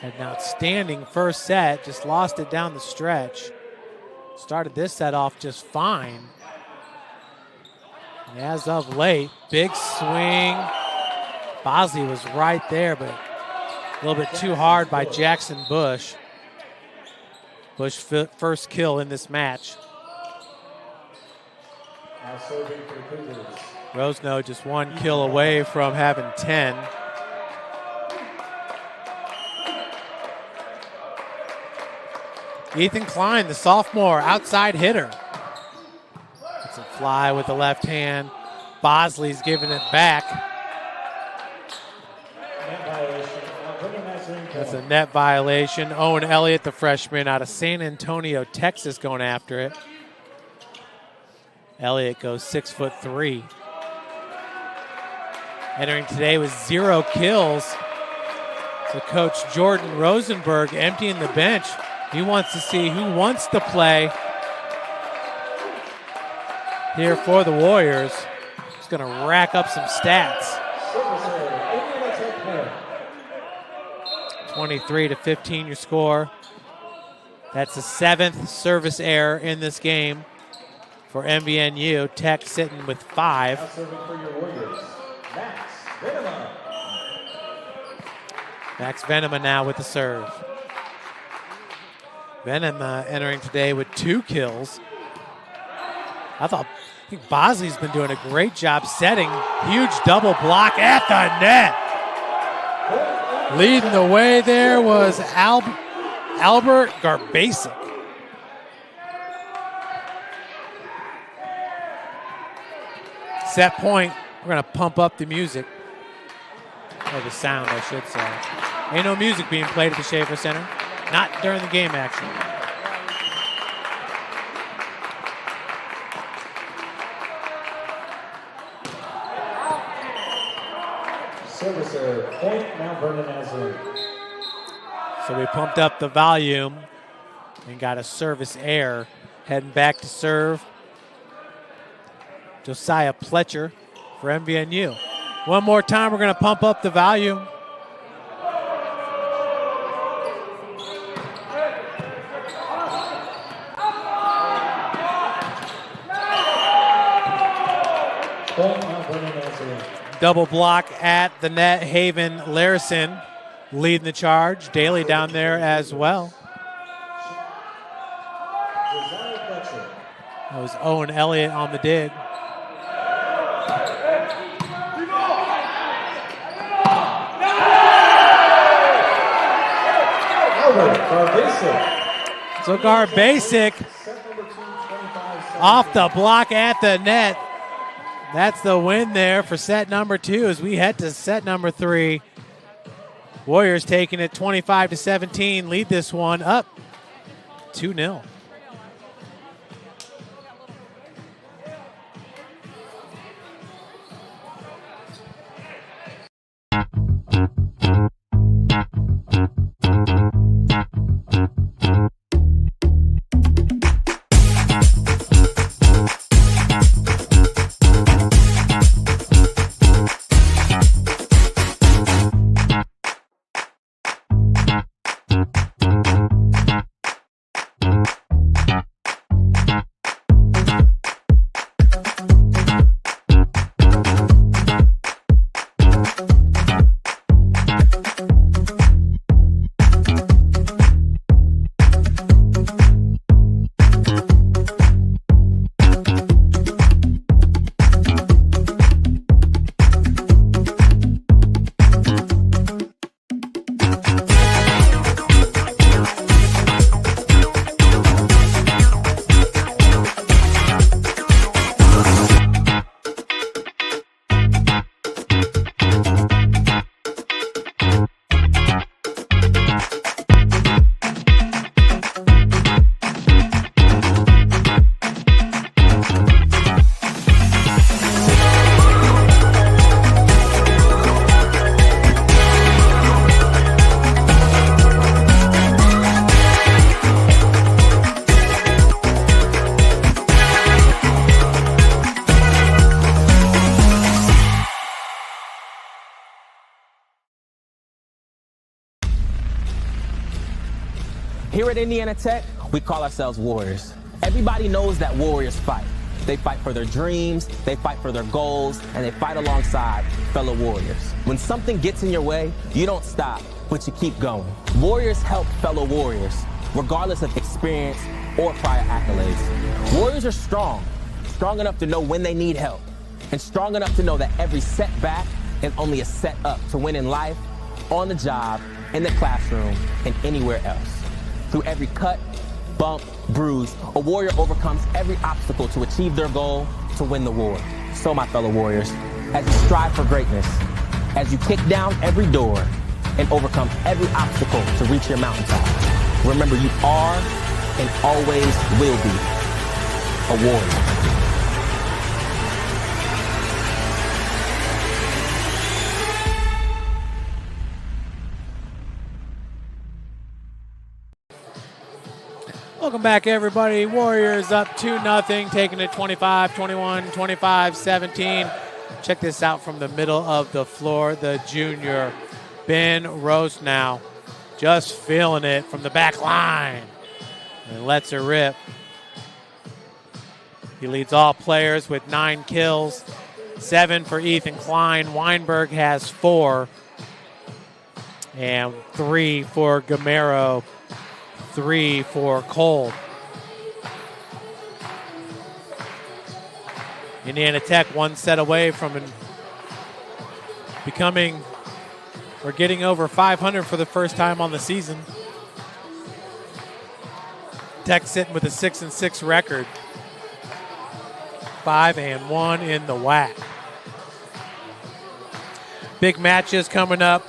Had an outstanding first set. Just lost it down the stretch. Started this set off just fine. And as of late, big swing. Bosley was right there, but a little bit too hard by Jackson Bush. Bush first kill in this match. Now serving for the Cougars. Rosenau just 1 kill away from having 10. Ethan Klein, the sophomore, outside hitter. It's a fly with the left hand. Bosley's giving it back. That's a net violation. Owen Elliott, the freshman out of San Antonio, Texas, going after it. Elliott goes 6'3". Entering today with 0 kills. So Coach Jordan Rosenberg emptying the bench. He wants to see who wants to play here for the Warriors. He's going to rack up some stats. 23-15 your score. That's the 7th service error in this game for MVNU. Tech sitting with 5. Now serving for your Warriors, Max Venema. Max Venema now with the serve. Venema entering today with 2 kills. I think Bosley's been doing a great job setting. Huge double block at the net. Leading the way there was Albert Garbasic. Set point, we're going to pump up the music. Or the sound, I should say. Ain't no music being played at the Schaefer Center. Not during the game action. Servicer, point Mount Vernon as in. So we pumped up the volume and got a service error. Heading back to serve. Josiah Pletcher for MVNU. One more time, we're going to pump up the volume. Double block at the net. Haven Larison leading the charge. Daly down there as well. That was Owen Elliott on the dig. So Garbasic off the block at the net. That's the win there for set number 2 as we head to set number 3. Warriors taking it 25-17, lead this one up 2-0. Here at Indiana Tech, we call ourselves Warriors. Everybody knows that Warriors fight. They fight for their dreams, they fight for their goals, and they fight alongside fellow Warriors. When something gets in your way, you don't stop, but you keep going. Warriors help fellow Warriors, regardless of experience or prior accolades. Warriors are strong enough to know when they need help, and strong enough to know that every setback is only a set up to win in life, on the job, in the classroom, and anywhere else. Through every cut, bump, bruise, a Warrior overcomes every obstacle to achieve their goal, to win the war. So my fellow Warriors, as you strive for greatness, as you kick down every door, and overcome every obstacle to reach your mountaintop. Remember, you are and always will be a warrior. Welcome back, everybody. Warriors up 2-0, taking it 25-21, 25-17. Check this out from the middle of the floor. The junior, Ben Rosenow, just feeling it from the back line and lets her rip. He leads all players with 9 kills, 7 for Ethan Klein. Weinberg has 4, and 3 for Gamero. 3 for Cole. Indiana Tech 1 set away from becoming or getting over 500 for the first time on the season. Tech sitting with a 6-6 record. 5-1 in the WAC. Big matches coming up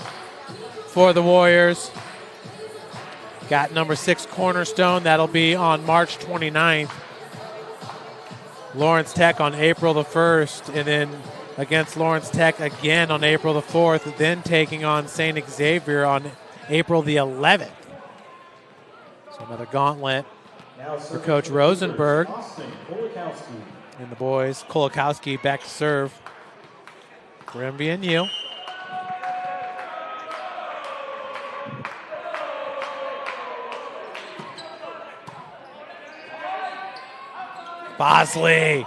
for the Warriors. Got number 6 Cornerstone. That'll be on March 29th. Lawrence Tech on April the 1st. And then against Lawrence Tech again on April the 4th. Then taking on St. Xavier on April the 11th. So another gauntlet for Coach Rosenberg. And the boys. Kolakowski back to serve for MVNU. Bosley.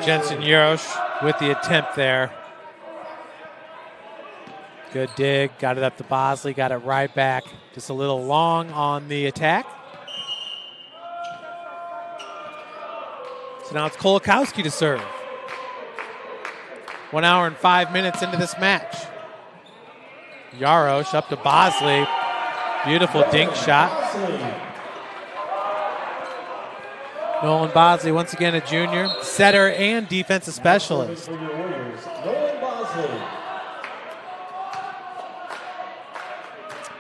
Jensen Yarosh with the attempt there. Good dig. Got it up to Bosley. Got it right back. Just a little long on the attack. So now it's Kolakowski to serve. 1 hour and 5 minutes into this match. Yarosh up to Bosley. Beautiful dink shot. Nolan Bosley, once again a junior, setter and defensive specialist.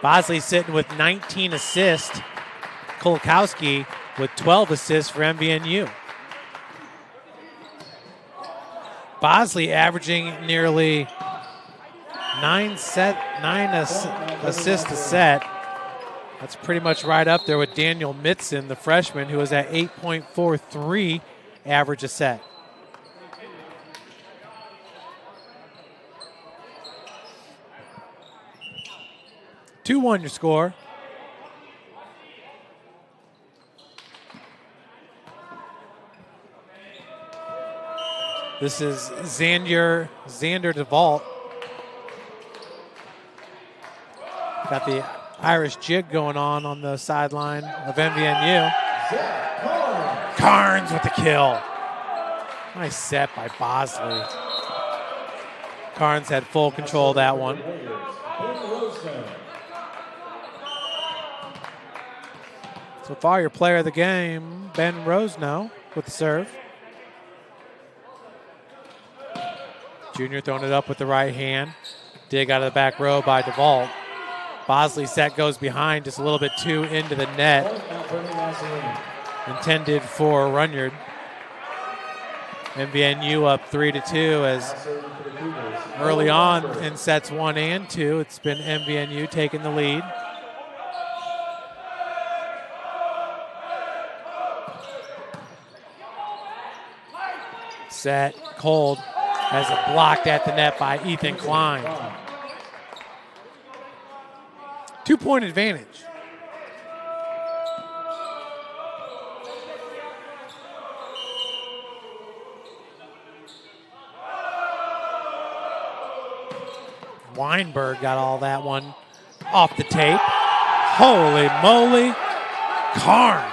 Bosley sitting with 19 assists. Kolakowski with 12 assists for MVNU. Bosley averaging nearly 9 assists a set. That's pretty much right up there with Daniel Mitzen, the freshman, who is at 8.43 average a set. (2-1) your score. This is Xander DeVault. Got the Irish jig going on the sideline of MVNU. Carnes with the kill. Nice set by Bosley. Carnes had full control of that one. So far, your player of the game, Ben Rosenow with the serve. Junior throwing it up with the right hand. Dig out of the back row by DeVault. Bosley's set goes behind just a little bit too into the net. Intended for Runyard. MVNU up 3-2 as early on in sets 1 and 2, it's been MVNU taking the lead. Set, cold, has it blocked at the net by Ethan Klein. 2-point advantage. Weinberg got all that one off the tape. Holy moly. Carnes.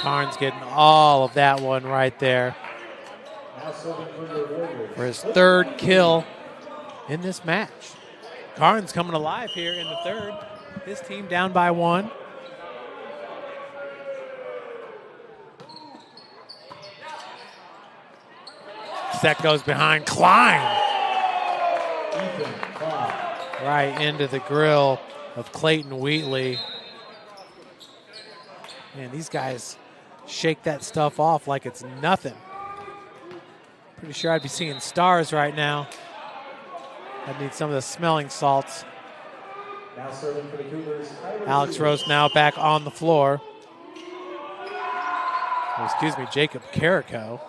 Carnes getting all of that one right there for his 3rd kill in this match. Carnes coming alive here in the 3rd. His team down by 1. Set goes behind Klein. Ethan Klein. Right into the grill of Clayton Wheatley. Man, these guys shake that stuff off like it's nothing. Pretty sure I'd be seeing stars right now. I'd need some of the smelling salts. Now serving for the Cougars. Alex Rose now back on the floor. Excuse me, Jacob Carrico.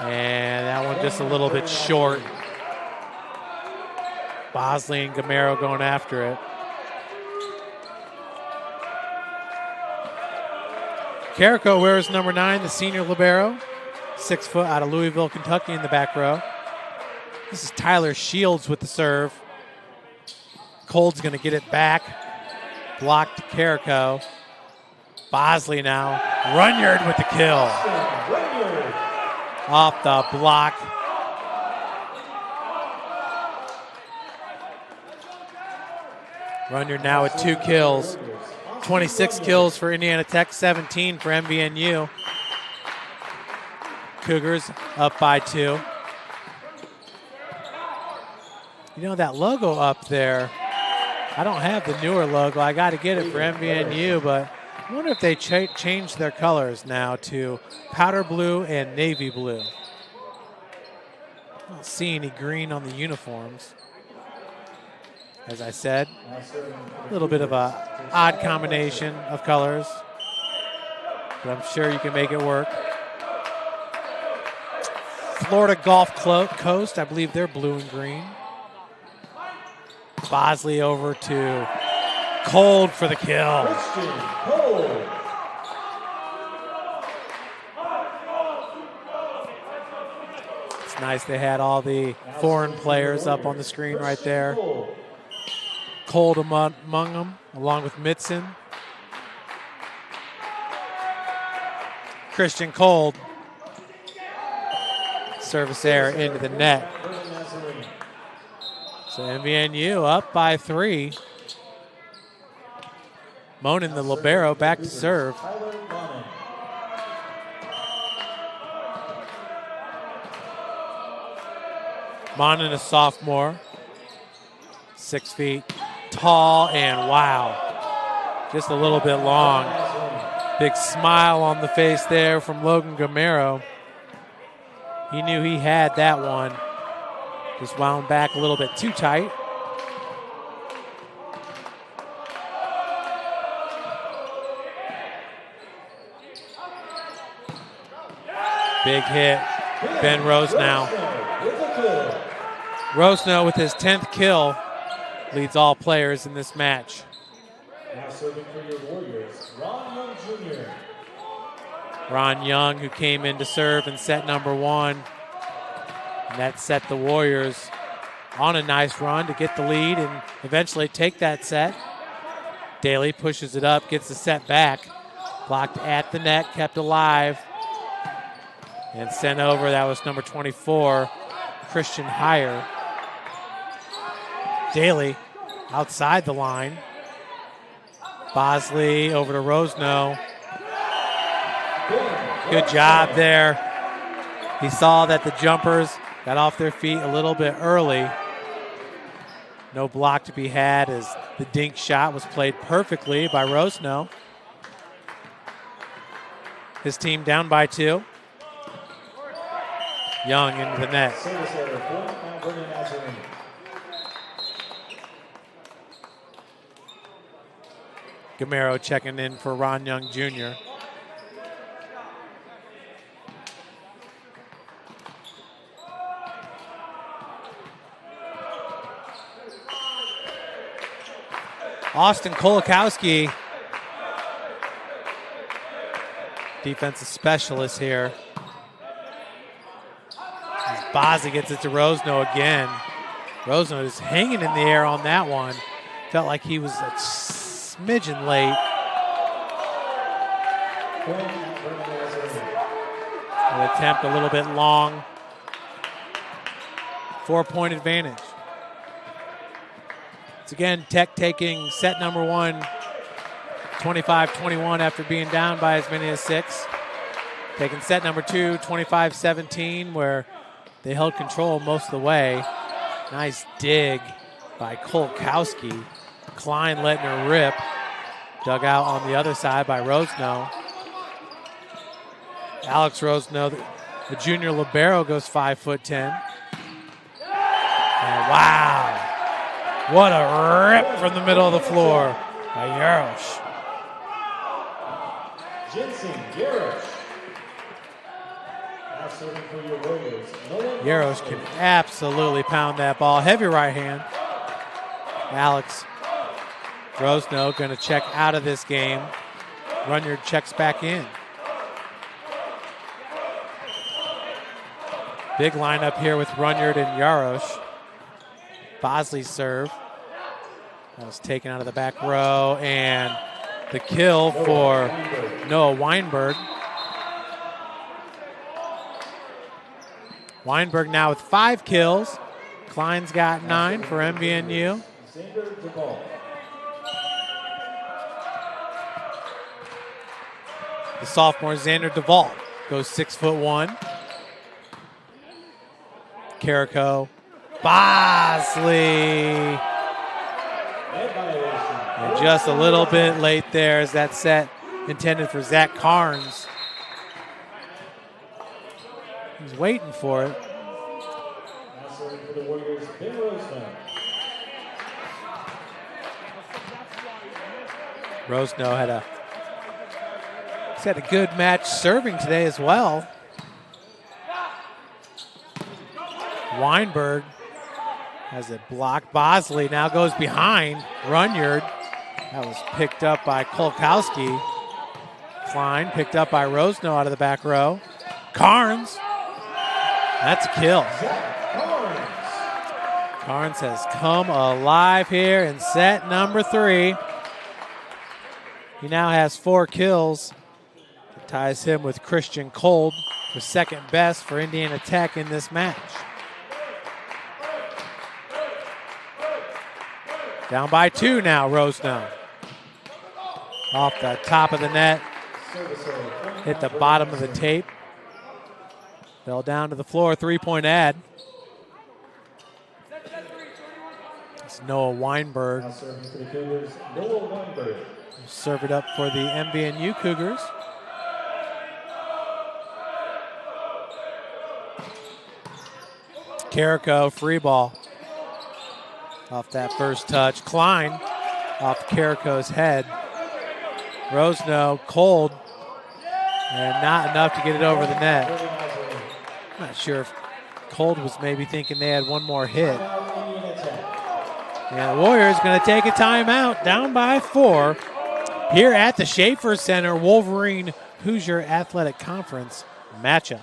And that one just a little bit short. Bosley and Gamero going after it. Carrico wears number 9, the senior libero. 6 foot out of Louisville, Kentucky in the back row. This is Tyler Shields with the serve. Cold's going to get it back. Blocked Carrico. Bosley now. Runyard with the kill. Off the block. Runyard now with 2 kills. 26 kills for Indiana Tech, 17 for MVNU. Cougars up by 2. You know, that logo up there, I don't have the newer logo. I got to get it for MVNU, but I wonder if they changed their colors now to powder blue and navy blue. I don't see any green on the uniforms. As I said, a little bit of a odd combination of colors, but I'm sure you can make it work. Florida Gulf Coast, I believe they're blue and green. Bosley over to Cold for the kill. It's nice they had all the foreign players up on the screen right there. Cold among them, along with Mitson. Christian Cold. Service error into the net. So MVNU up by 3. Monin, the libero, back to serve. Monin, a sophomore. 6 feet. Tall and wow, just a little bit long. Big smile on the face there from Logan Gamero. He knew he had that one. Just wound back a little bit too tight. Big hit. Ben Rosenow. Rosenow with his 10th kill. Leads all players in this match. Now serving for your Warriors, Ron Young Jr. Ron Young, who came in to serve in set number 1. And that set the Warriors on a nice run to get the lead and eventually take that set. Daly pushes it up, gets the set back. Blocked at the net, kept alive. And sent over, that was number 24, Christian Heyer. Daly outside the line. Bosley over to Rosenow. Good job there. He saw that the jumpers got off their feet a little bit early. No block to be had as the dink shot was played perfectly by Rosenow. His team down by 2. Young into the net. Gamero checking in for Ron Young Jr. Austin Kolakowski, defensive specialist here. As Bosley gets it to Rosenow again. Rosenow is hanging in the air on that one. Felt like he was a smidgen late. An attempt a little bit long. 4-point advantage. It's again Tech taking set number 1, 25-21 after being down by as many as 6. Taking set number 2, 25-17, where they held control most of the way. Nice dig by Kolkowski. Klein letting her rip. Dug out on the other side by Rosno. Alex Rosno, the junior libero, goes 5'10". And wow, what a rip from the middle of the floor by Yarosh. Jensen Yarosh. Now serving for your Warriors. Yarosh can absolutely pound that ball. Heavy right hand. Alex Rosno going to check out of this game. Runyard checks back in. Big lineup here with Runyard and Yarosh. Bosley's serve. That was taken out of the back row, and the kill for Noah Weinberg. Weinberg now with 5 kills. Klein's got 9 for MVNU. The sophomore Xander DeVault goes 6'1". Carrico, Bosley. And just a little bit late there as that set intended for Zach Carnes. He's waiting for it. Now serving for the Warriors, Ben Rosno. Rosno had a good match serving today as well. Weinberg has it blocked. Bosley now goes behind Runyard. That was picked up by Kolkowski. Klein picked up by Rosno out of the back row. Carnes. That's a kill. Carnes has come alive here in set number 3. He now has 4 kills. It ties him with Christian Cold for second best for Indiana Tech in this match. Down by 2 now, Rosno. Off the top of the net. Hit the bottom of the tape. Fell down to the floor, 3-point ad. It's Noah Weinberg. Now serving for the Cougars, Noah Weinberg. Serve it up for the MVNU Cougars. Carrico, free ball. Off that first touch. Klein off Carrico's head. Rosno, cold. And not enough to get it over the net. I'm not sure if Cold was maybe thinking they had one more hit. And the Warriors going to take a timeout, down by 4 here at the Schaefer Center Wolverine Hoosier Athletic Conference matchup.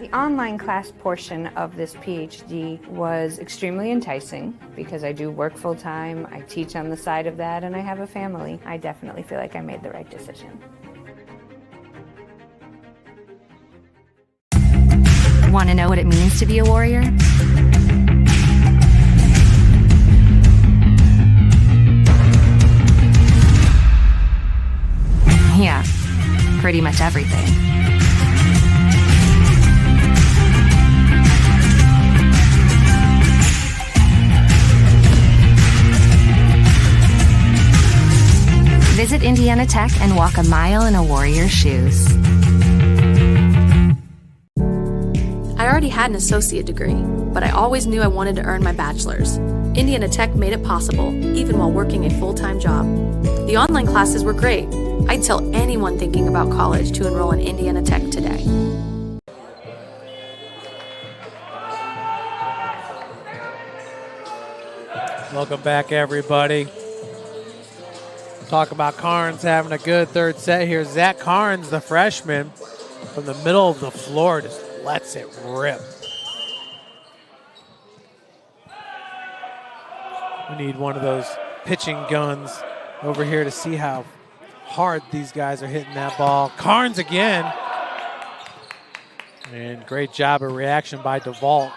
The online class portion of this PhD was extremely enticing because I do work full-time, I teach on the side of that, and I have a family. I definitely feel like I made the right decision. Want to know what it means to be a warrior? Yeah, pretty much everything. Visit Indiana Tech and walk a mile in a warrior's shoes. I already had an associate degree, but I always knew I wanted to earn my bachelor's. Indiana Tech made it possible, even while working a full-time job. The online classes were great. I'd tell anyone thinking about college to enroll in Indiana Tech today. Welcome back, everybody. Talk about Carnes having a good third set here. Zach Carnes, the freshman, from the middle of the floor, just lets it rip. We need one of those pitching guns over here to see how hard these guys are hitting that ball. Carnes again. And great job of reaction by DeVault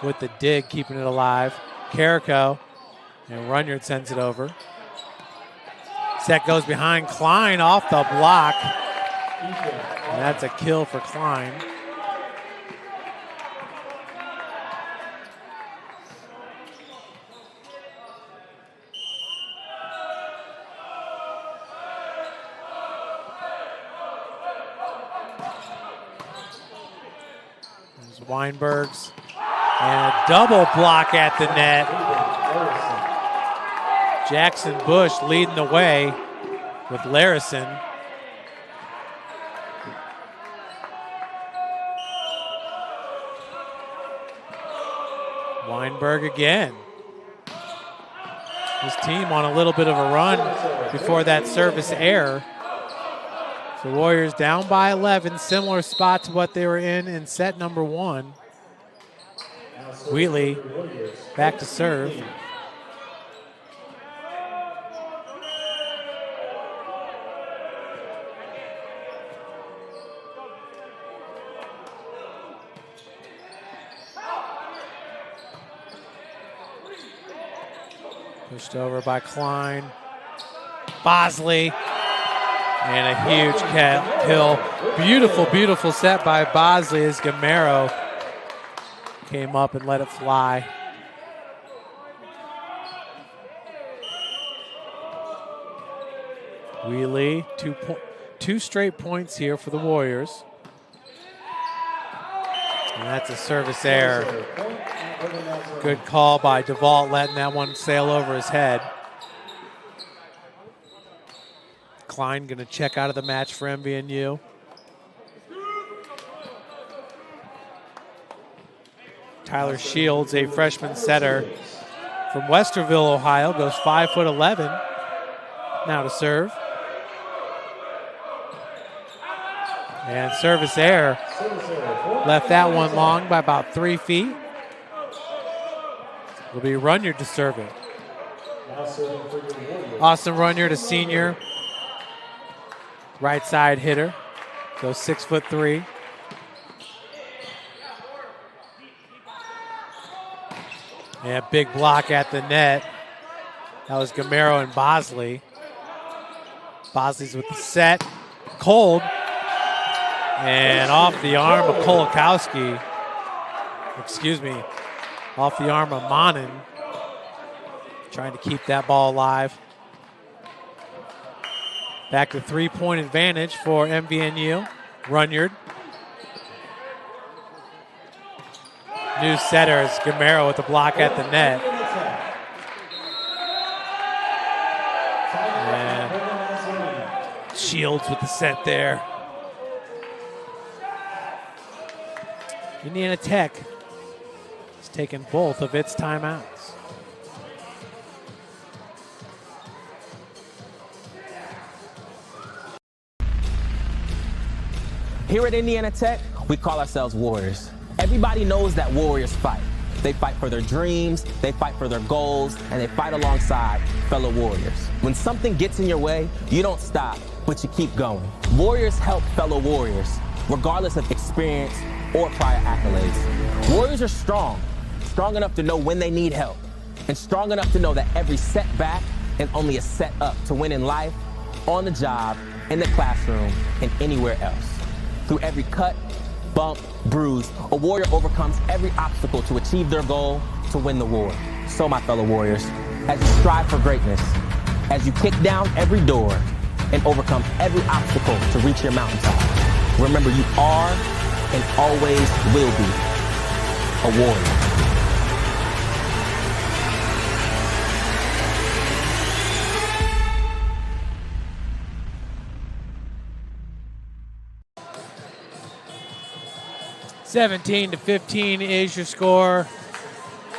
with the dig, keeping it alive. Carrico, and Runyard sends it over. Set goes behind. Klein off the block. And that's a kill for Klein. There's Weinberg's. And a double block at the net. Jackson Bush leading the way with Larison. Weinberg again. His team on a little bit of a run before that service error. So Warriors down by 11, similar spot to what they were in set number 1. Wheatley back to serve. Pushed over by Klein. Bosley. And a huge kill. Beautiful, beautiful set by Bosley as Gamero came up and let it fly. Wheatley, two straight points here for the Warriors. And that's a service error. Good call by DeVault, letting that one sail over his head. Klein going to check out of the match for MVNU. Tyler Shields, a freshman setter from Westerville, Ohio, goes 5'11", now to serve. And service error. Left that one long by about 3 feet. It'll be Runyard to serve it. Austin Runyard, a senior. Right side hitter. Goes 6'3". And big block at the net. That was Gamero and Bosley. Bosley's with the set. Cold. And off the arm of Kolakowski. Excuse me. Off the arm of Monin. Trying to keep that ball alive. Back to 3-point advantage for MVNU. Runyard. New setter is Gamero with the block at the net. And Shields with the set there. Indiana Tech has taken both of its timeouts. Here at Indiana Tech, we call ourselves Warriors. Everybody knows that Warriors fight. They fight for their dreams, they fight for their goals, and they fight alongside fellow Warriors. When something gets in your way, you don't stop, but you keep going. Warriors help fellow Warriors, regardless of experience or prior accolades. Warriors are strong enough to know when they need help, and strong enough to know that every setback is only a set up to win in life, on the job, in the classroom, and anywhere else. Through every cut, bump, bruise, a Warrior overcomes every obstacle to achieve their goal, to win the war. So my fellow Warriors, as you strive for greatness, as you kick down every door and overcome every obstacle to reach your mountaintop, remember you are and always will be a Warrior. (17-15) is your score.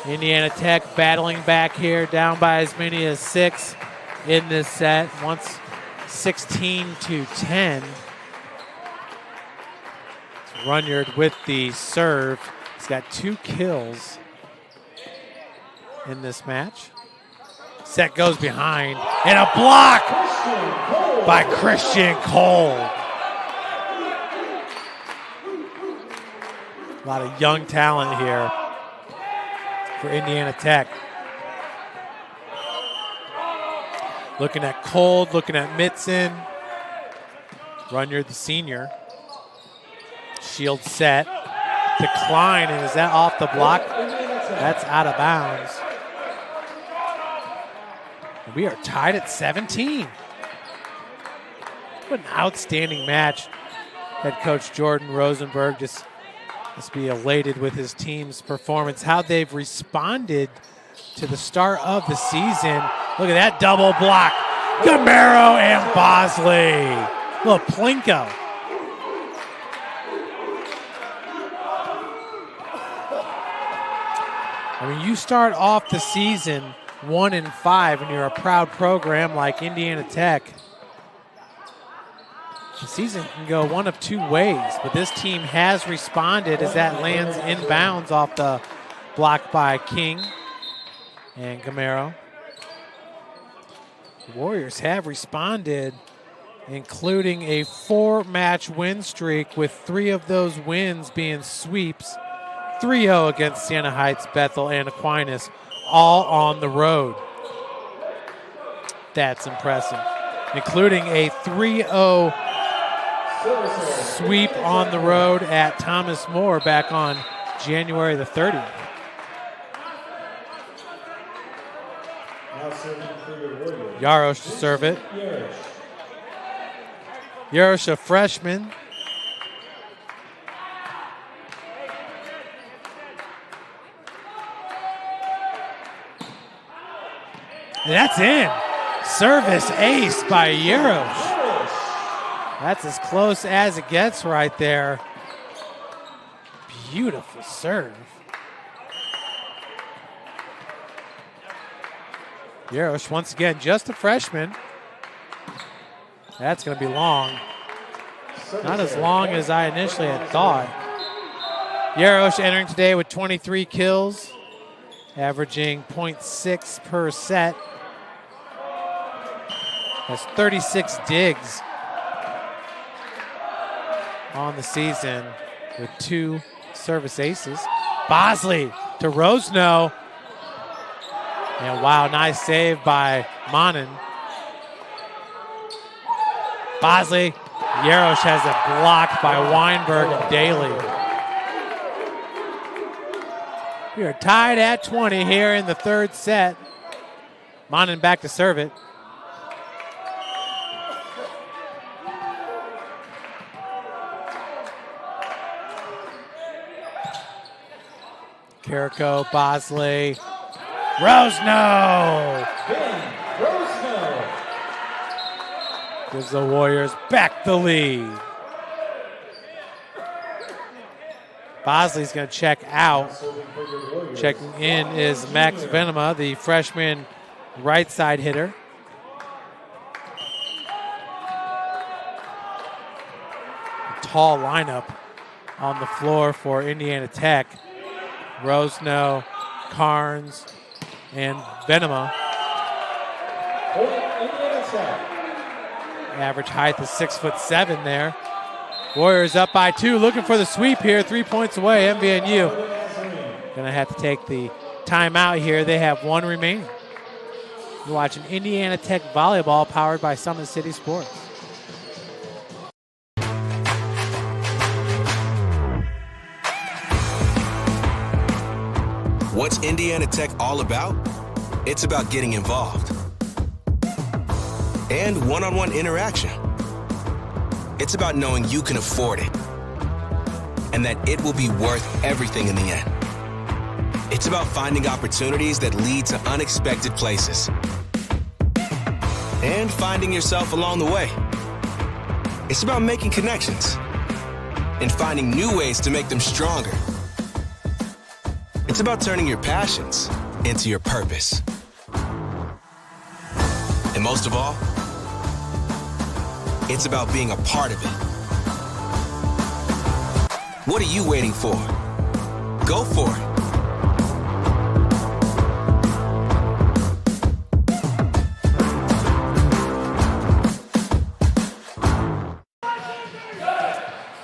Indiana Tech battling back here, down by as many as 6 in this set. Once 16-10. Runyard with the serve. He's got 2 kills in this match. Set goes behind, and a block by Christian Cole. A lot of young talent here for Indiana Tech. Looking at Cold, looking at Mitzen. Runyard, the senior. Shield set. Decline, and is that off the block? That's out of bounds. We are tied at 17. What an outstanding match. Head coach Jordan Rosenberg just must be elated with his team's performance, how they've responded to the start of the season. Look at that double block. Gamero and Bosley. Look, Plinko. I mean, you start off the season 1-5 and you're a proud program like Indiana Tech. The season can go one of two ways, but this team has responded as that lands inbounds off the block by King and Gamero. The Warriors have responded, including a 4-match win streak with 3 of those wins being sweeps. 3-0 against Siena Heights, Bethel, and Aquinas, all on the road. That's impressive. Including a 3-0 sweep on the road at Thomas More back on January the 30th. Yarosh to serve it. Yarosh, a freshman. And that's in. Service ace by Yarosh. That's as close as it gets right there. Beautiful serve. Yarosh, once again, just a freshman. That's going to be long. Not as long as I initially had thought. Yarosh entering today with 23 kills, averaging 0.6 per set. Has 36 digs on the season with 2 service aces. Bosley to Rosno. And wow, nice save by Monin. Bosley, Yarosh has it blocked by Weinberg and Daly. We are tied at 20 here in the 3rd set. Monin back to serve it. Carrico, Bosley, Rosno! Gives the Warriors back the lead. Bosley's going to check out. Checking in is Max Venema, the freshman right side hitter. A tall lineup on the floor for Indiana Tech. Rosno, Carnes, and Venema. Average height is 6'7" there. Warriors up by 2, looking for the sweep here, 3 points away. MVNU gonna have to take the timeout here. They have 1 remaining. You're watching Indiana Tech Volleyball powered by Summit City Sports. What's Indiana Tech all about? It's about getting involved and one-on-one interaction. It's about knowing you can afford it and that it will be worth everything in the end. It's about finding opportunities that lead to unexpected places and finding yourself along the way. It's about making connections and finding new ways to make them stronger. It's about turning your passions into your purpose. And most of all, it's about being a part of it. What are you waiting for? Go for it.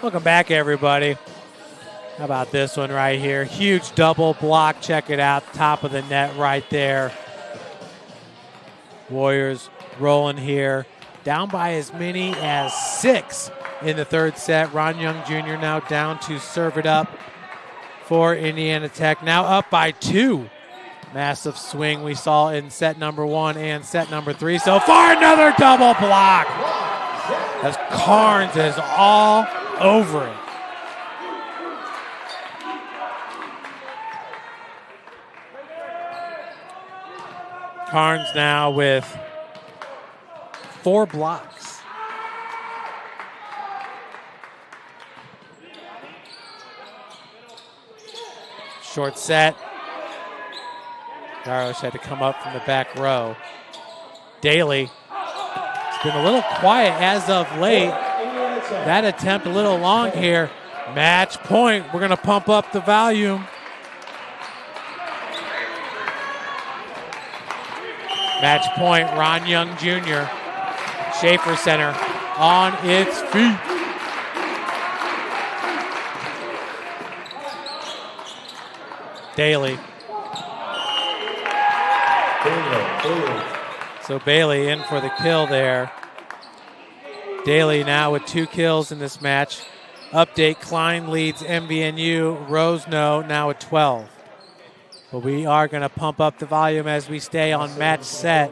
Welcome back, everybody. How about this one right here? Huge double block. Check it out. Top of the net right there. Warriors rolling here. Down by as many as 6 in the third set. Ron Young Jr. now down to serve it up for Indiana Tech. Now up by 2. Massive swing we saw in set number 1 and set number 3. So far, another double block as Carnes is all over it. Carnes now with 4 blocks. Short set. Garlish had to come up from the back row. Daly. It's been a little quiet as of late. That attempt a little long here. Match point. We're going to pump up the volume. Match point, Ron Young Jr. Schaefer Center on its feet. Daly. So Bailey in for the kill there. Daly now with 2 kills in this match. Update, Klein leads MVNU. Rosno now at 12. But we are going to pump up the volume as we stay on match set.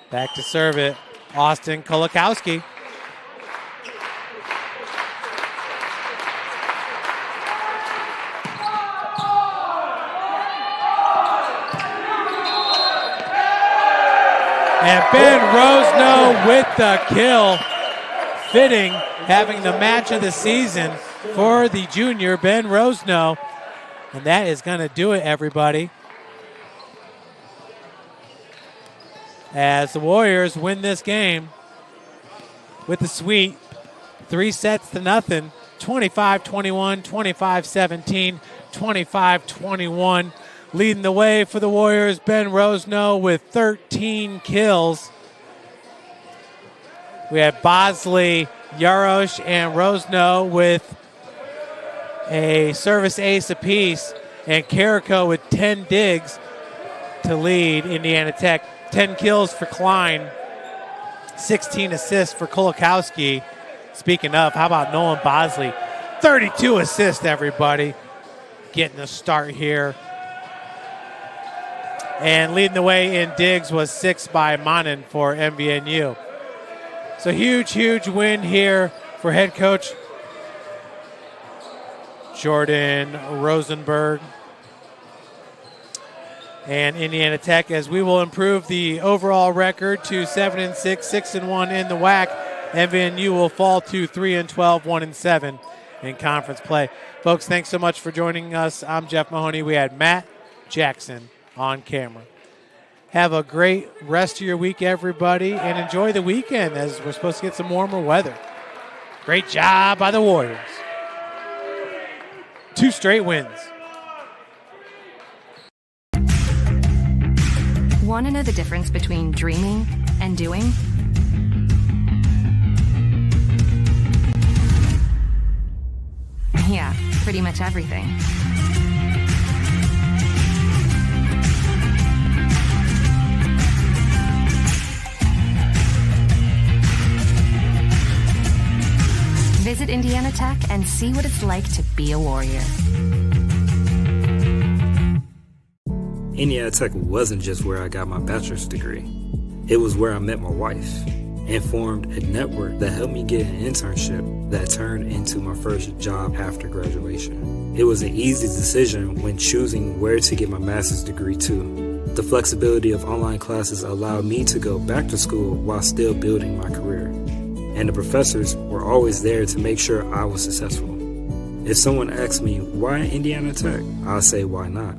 Back to serve it, Austin Kolakowski. And Ben Rosno with the kill. Fitting, having the match of the season for the junior, Ben Rosno. And that is going to do it, everybody. As the Warriors win this game with the sweep, 3-0, 25-21, 25-17, 25-21. Leading the way for the Warriors, Ben Rosno with 13 kills. We had Bosley, Yarosh, and Rosno with a service ace apiece, and Carrico with 10 digs to lead Indiana Tech. 10 kills for Klein, 16 assists for Kolakowski. Speaking of, how about Nolan Bosley? 32 assists, everybody. Getting a start here. And leading the way in digs was 6 by Monin for MVNU. So huge, huge win here for head coach Jordan Rosenberg and Indiana Tech, as we will improve the overall record to 7-6, 6-1 in the WAC. MVNU will fall to 3-12, 1-7 in conference play. Folks, thanks so much for joining us. I'm Jeff Mahoney. We had Matt Jackson on camera. Have a great rest of your week, everybody, and enjoy the weekend as we're supposed to get some warmer weather. Great job by the Warriors. 2 straight wins. Want to know the difference between dreaming and doing? Yeah, pretty much everything. Visit Indiana Tech and see what it's like to be a Warrior. Indiana Tech wasn't just where I got my bachelor's degree. It was where I met my wife and formed a network that helped me get an internship that turned into my first job after graduation. It was an easy decision when choosing where to get my master's degree too. The flexibility of online classes allowed me to go back to school while still building my career. And the professors were always there to make sure I was successful. If someone asks me, why Indiana Tech? I'll say, why not?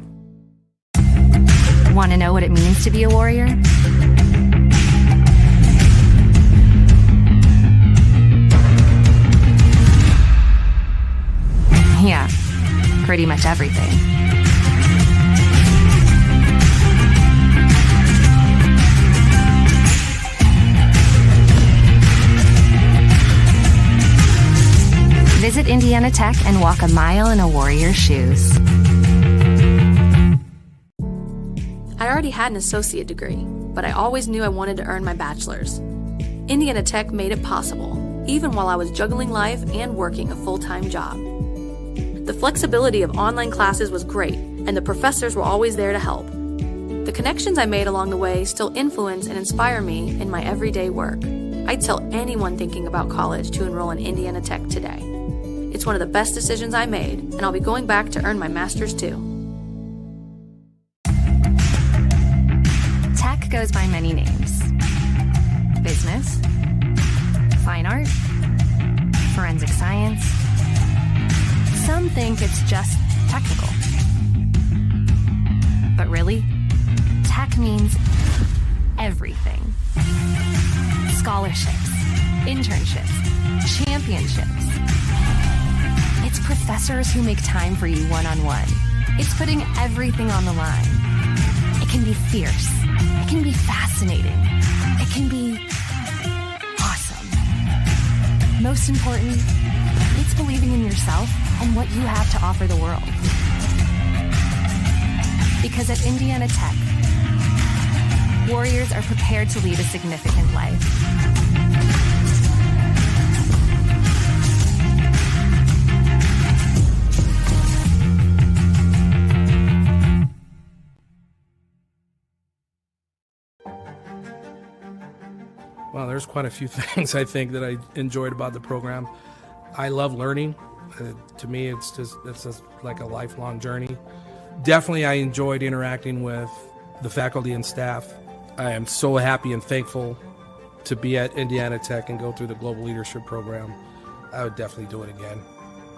Want to know what it means to be a Warrior? Yeah, pretty much everything. Visit Indiana Tech and walk a mile in a Warrior's shoes. I already had an associate degree, but I always knew I wanted to earn my bachelor's. Indiana Tech made it possible, even while I was juggling life and working a full-time job. The flexibility of online classes was great, and the professors were always there to help. The connections I made along the way still influence and inspire me in my everyday work. I'd tell anyone thinking about college to enroll in Indiana Tech today. It's one of the best decisions I made, and I'll be going back to earn my master's too. Tech goes by many names. Business, fine art, forensic science. Some think it's just technical. But really, tech means everything. Scholarships, internships, championships. It's professors who make time for you one-on-one. It's putting everything on the line. It can be fierce. It can be fascinating. It can be awesome. Most important, it's believing in yourself and what you have to offer the world. Because at Indiana Tech, warriors are prepared to lead a significant life. Well, there's quite a few things I think that I enjoyed about the program. I love learning. To me, it's just like a lifelong journey. Definitely, I enjoyed interacting with the faculty and staff. I am so happy and thankful to be at Indiana Tech and go through the Global Leadership Program. I would definitely do it again.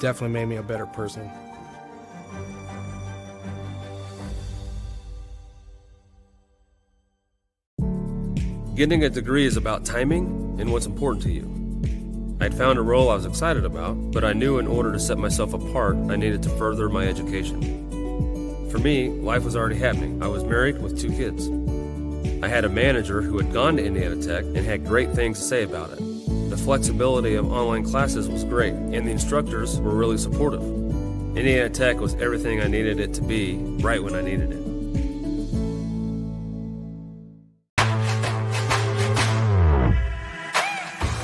Definitely made me a better person. Getting a degree is about timing and what's important to you. I'd found a role I was excited about, but I knew in order to set myself apart, I needed to further my education. For me, life was already happening. I was married with 2 kids. I had a manager who had gone to Indiana Tech and had great things to say about it. The flexibility of online classes was great, and the instructors were really supportive. Indiana Tech was everything I needed it to be, right when I needed it.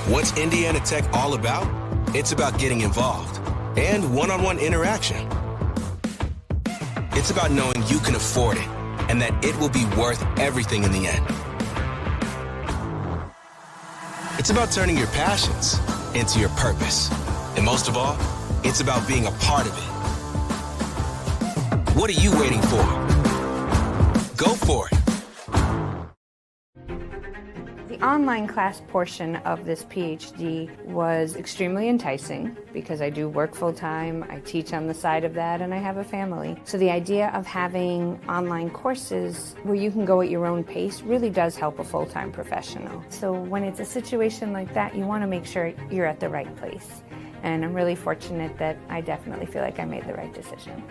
What's Indiana Tech all about? It's about getting involved and one-on-one interaction. It's about knowing you can afford it and that it will be worth everything in the end. It's about turning your passions into your purpose. And most of all, it's about being a part of it. What are you waiting for? Go for it. The online class portion of this PhD was extremely enticing because I do work full-time, I teach on the side of that, and I have a family. So the idea of having online courses where you can go at your own pace really does help a full-time professional. So when it's a situation like that, you want to make sure you're at the right place. And I'm really fortunate that I definitely feel like I made the right decision.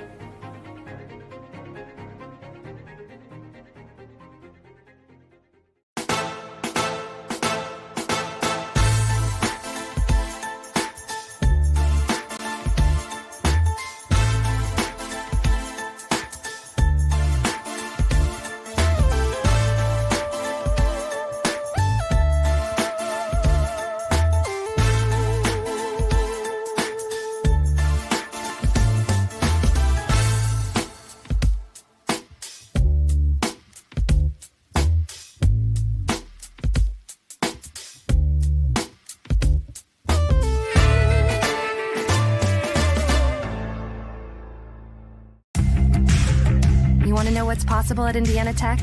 Want to know what's possible at Indiana Tech?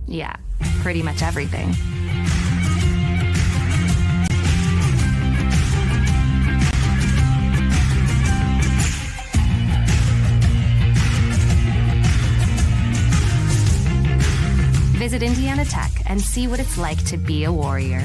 Yeah, pretty much everything. Visit Indiana Tech and see what it's like to be a warrior.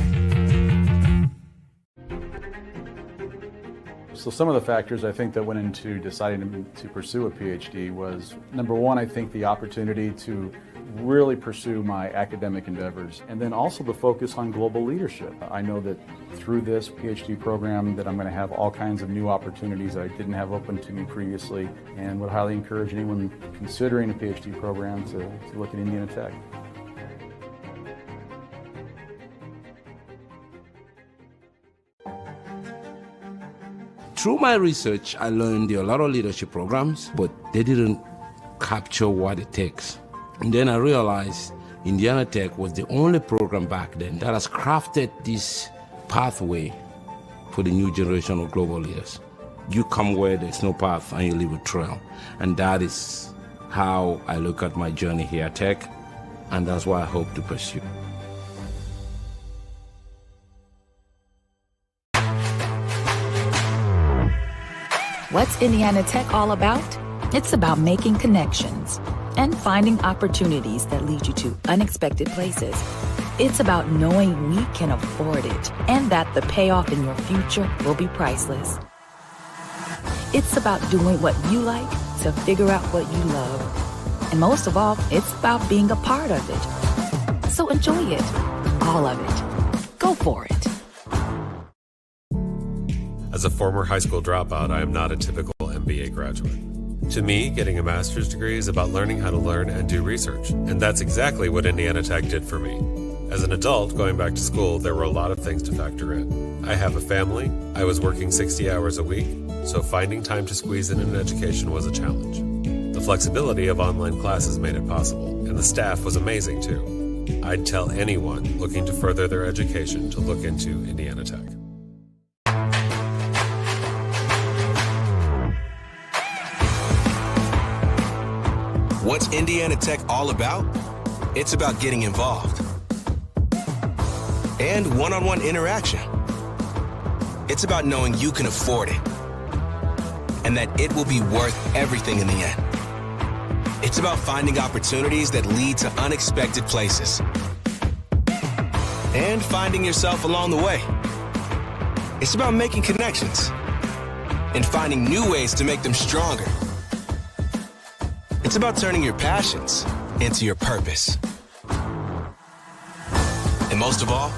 So some of the factors I think that went into deciding to pursue a PhD was, number one, I think the opportunity to really pursue my academic endeavors, and then also the focus on global leadership. I know that through this PhD program that I'm going to have all kinds of new opportunities that I didn't have open to me previously, and would highly encourage anyone considering a PhD program to look at Indiana Tech. Through my research, I learned there are a lot of leadership programs, but they didn't capture what it takes. And then I realized Indiana Tech was the only program back then that has crafted this pathway for the new generation of global leaders. You come where there's no path and you leave a trail. And that is how I look at my journey here at Tech, and that's what I hope to pursue. What's Indiana Tech all about? It's about making connections and finding opportunities that lead you to unexpected places. It's about knowing we can afford it and that the payoff in your future will be priceless. It's about doing what you like to figure out what you love. And most of all, it's about being a part of it. So enjoy it, all of it. Go for it. As a former high school dropout, I am not a typical MBA graduate. To me, getting a master's degree is about learning how to learn and do research, and that's exactly what Indiana Tech did for me. As an adult, going back to school, there were a lot of things to factor in. I have a family, I was working 60 hours a week, so finding time to squeeze in an education was a challenge. The flexibility of online classes made it possible, and the staff was amazing too. I'd tell anyone looking to further their education to look into Indiana Tech. What's Indiana Tech all about? It's about getting involved and one-on-one interaction. It's about knowing you can afford it and that it will be worth everything in the end. It's about finding opportunities that lead to unexpected places and finding yourself along the way. It's about making connections and finding new ways to make them stronger. It's about turning your passions into your purpose. And most of all,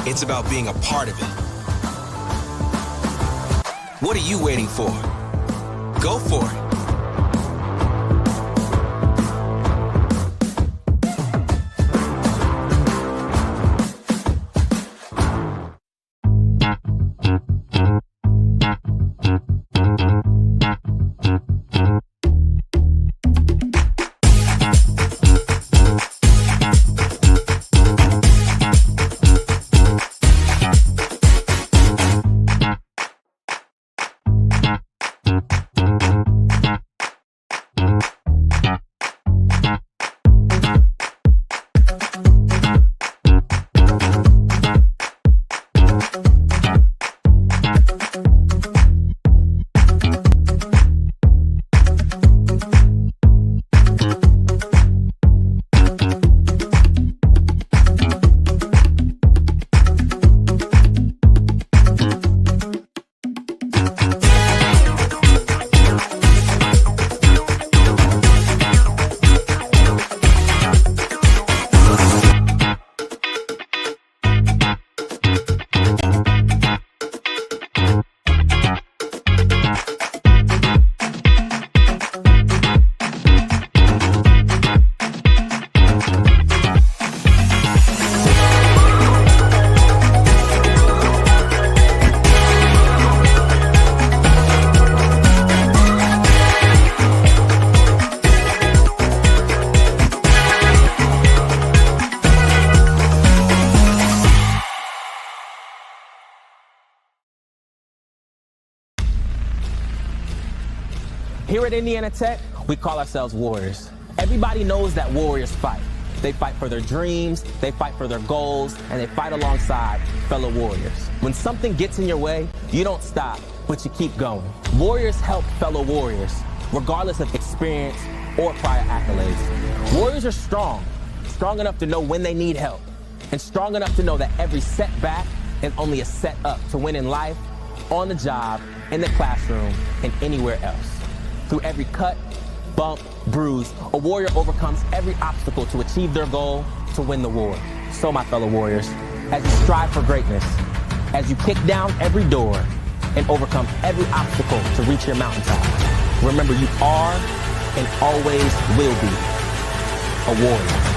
it's about being a part of it. What are you waiting for? Go for it. Here at Indiana Tech, we call ourselves warriors. Everybody knows that warriors fight. They fight for their dreams, they fight for their goals, and they fight alongside fellow warriors. When something gets in your way, you don't stop, but you keep going. Warriors help fellow warriors, regardless of experience or prior accolades. Warriors are strong enough to know when they need help, and strong enough to know that every setback is only a set up to win in life on the job, in the classroom, and anywhere else. Through every cut, bump, bruise, a warrior overcomes every obstacle to achieve their goal, to win the war. So, my fellow warriors, as you strive for greatness, as you kick down every door and overcome every obstacle to reach your mountaintop, remember you are and always will be a warrior.